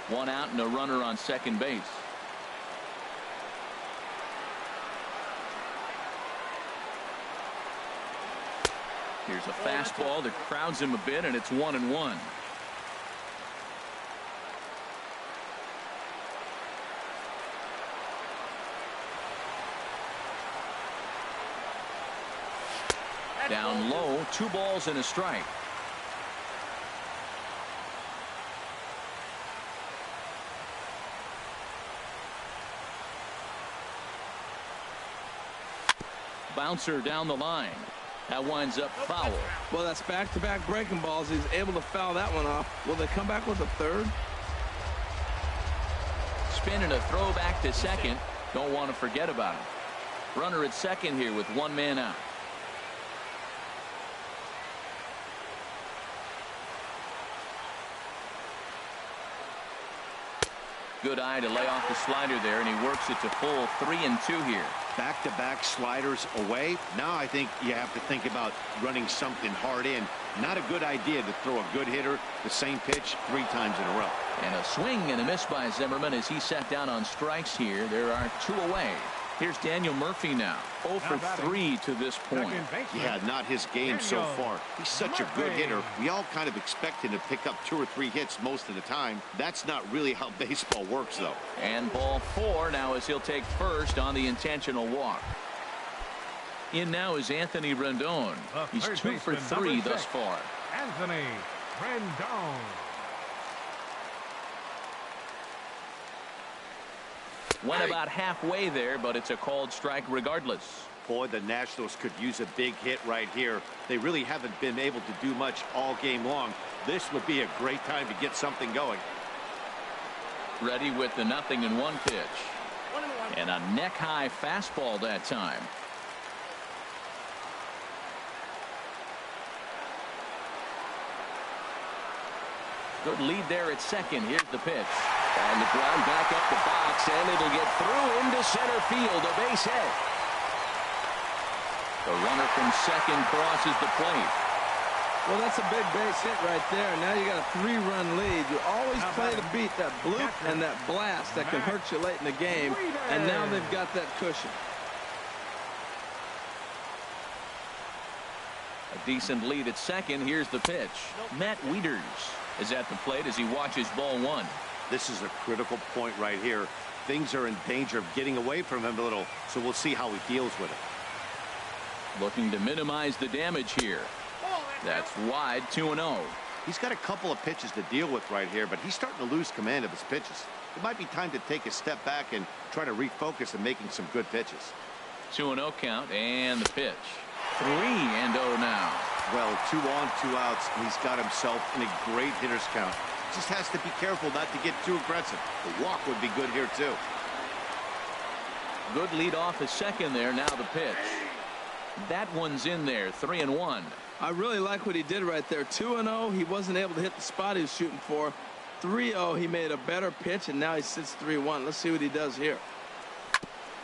1 out and a runner on second base. Here's a fastball that crowds him a bit, and it's 1-1. Down low, 2 balls and a strike. Bouncer down the line. That winds up foul. Well, that's back-to-back breaking balls. He's able to foul that one off. Will they come back with a third? Spin and a throw back to second. Don't want to forget about it. Runner at second here with 1 man out. Good eye to lay off the slider there, and he works it to full 3-2 here. Back-to-back sliders away. Now I think you have to think about running something hard in. Not a good idea to throw a good hitter the same pitch 3 times in a row. And a swing and a miss by Zimmerman as he sat down on strikes here. There are 2 away. Here's Daniel Murphy now. 0 for 3 to this point. Yeah, not his game so far. He's such a good hitter. We all kind of expect him to pick up 2 or 3 hits most of the time. That's not really how baseball works, though. And ball 4 now as he'll take first on the intentional walk. In now is Anthony Rendon. He's 2 for 3 thus far. Anthony Rendon. Went about halfway there, but it's a called strike regardless. Boy, the Nationals could use a big hit right here. They really haven't been able to do much all game long. This would be a great time to get something going. Ready with the 0-1 pitch. And a neck-high fastball that time. Good lead there at second. Here's the pitch. On the ground, back up the box, and it'll get through into center field. A base hit. The runner from second crosses the plate. Well, that's a big base hit right there. Now you got a 3-run lead. You always play to beat that bloop and that blast that can hurt you late in the game. And now they've got that cushion. A decent lead at second. Here's the pitch. Matt Wieters is at the plate as he watches ball 1. This is a critical point right here. Things are in danger of getting away from him a little, so we'll see how he deals with it. Looking to minimize the damage here. That's wide, 2-0. He's got a couple of pitches to deal with right here, but he's starting to lose command of his pitches. It might be time to take a step back and try to refocus on making some good pitches. 2-0 count, and the pitch. 3-0 now. Well, 2 on, 2 outs, and he's got himself in a great hitter's count. Just has to be careful not to get too aggressive. The walk would be good here, too. Good lead off at second there. Now the pitch. That one's in there. 3-1. I really like what he did right there. 2-0. He wasn't able to hit the spot he was shooting for. 3-0. He made a better pitch, and now he sits 3-1. Let's see what he does here.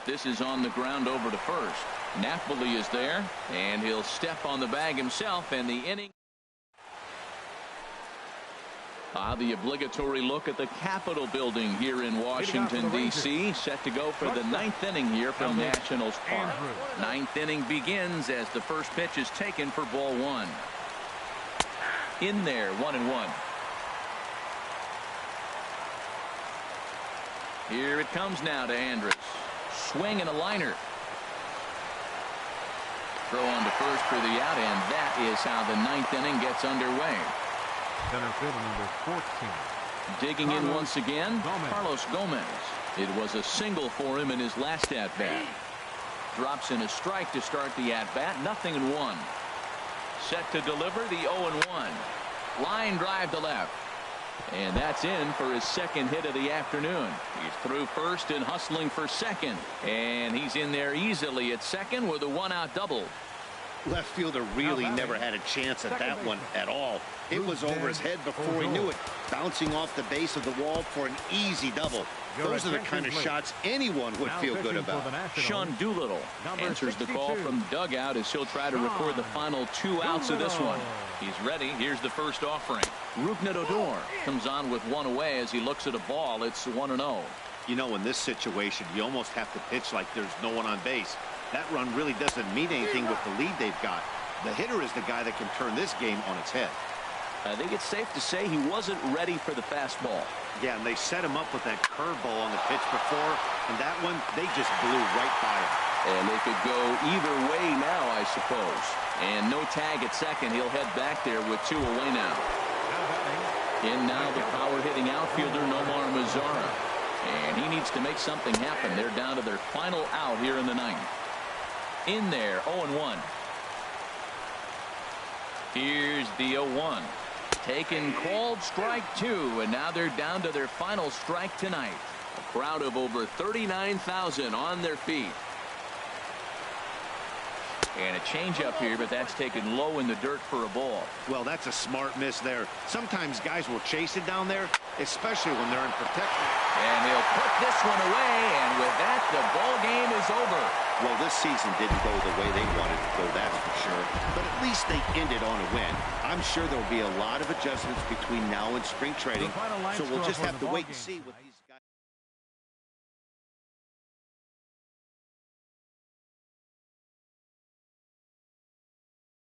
This is on the ground over to first. Napoli is there, and he'll step on the bag himself, and the inning. The obligatory look at the Capitol building here in Washington, D.C. Set to go for the 9th inning here from Nationals Park. 9th inning begins as the first pitch is taken for ball 1. In there, 1-1. Here it comes now to Andrus. Swing and a liner. Throw on to first for the out, and that is how the 9th inning gets underway. Center fielder number 14. Digging in once again, Carlos Gomez. It was a single for him in his last at-bat. Drops in a strike to start the at-bat. 0-1. Set to deliver the 0-1. Line drive to left. And that's in for his second hit of the afternoon. He's through first and hustling for second. And he's in there easily at second with a 1-out double. Left fielder really never had a chance at that one at all. It was over his head before he knew it. Bouncing off the base of the wall for an easy double. Those are the kind of shots anyone would feel good about. Sean Doolittle answers the call from the dugout as he'll try to record the final 2 outs of this one. He's ready. Here's the first offering. Rougned Odor comes on with 1 away as he looks at a ball. It's 1-0. You know, in this situation, you almost have to pitch like there's no one on base. That run really doesn't mean anything with the lead they've got. The hitter is the guy that can turn this game on its head. I think it's safe to say he wasn't ready for the fastball. Yeah, and they set him up with that curveball on the pitch before, and that one, they just blew right by him. And they could go either way now, I suppose. And no tag at second. He'll head back there with 2 away now. In now the power-hitting outfielder, Nomar Mazara. And he needs to make something happen. They're down to their final out here in the 9th. In there, 0-1. Here's the 0-1. Taken, called strike 2, and now they're down to their final strike tonight. A crowd of over 39,000 on their feet. And a changeup here, but that's taken low in the dirt for a ball. Well, that's a smart miss there. Sometimes guys will chase it down there, especially when they're in protection. And he'll put this one away, and with that, the ball game is over. Well, this season didn't go the way they wanted it to go, that's for sure. But at least they ended on a win. I'm sure there will be a lot of adjustments between now and spring training, so we'll just have to wait and see what these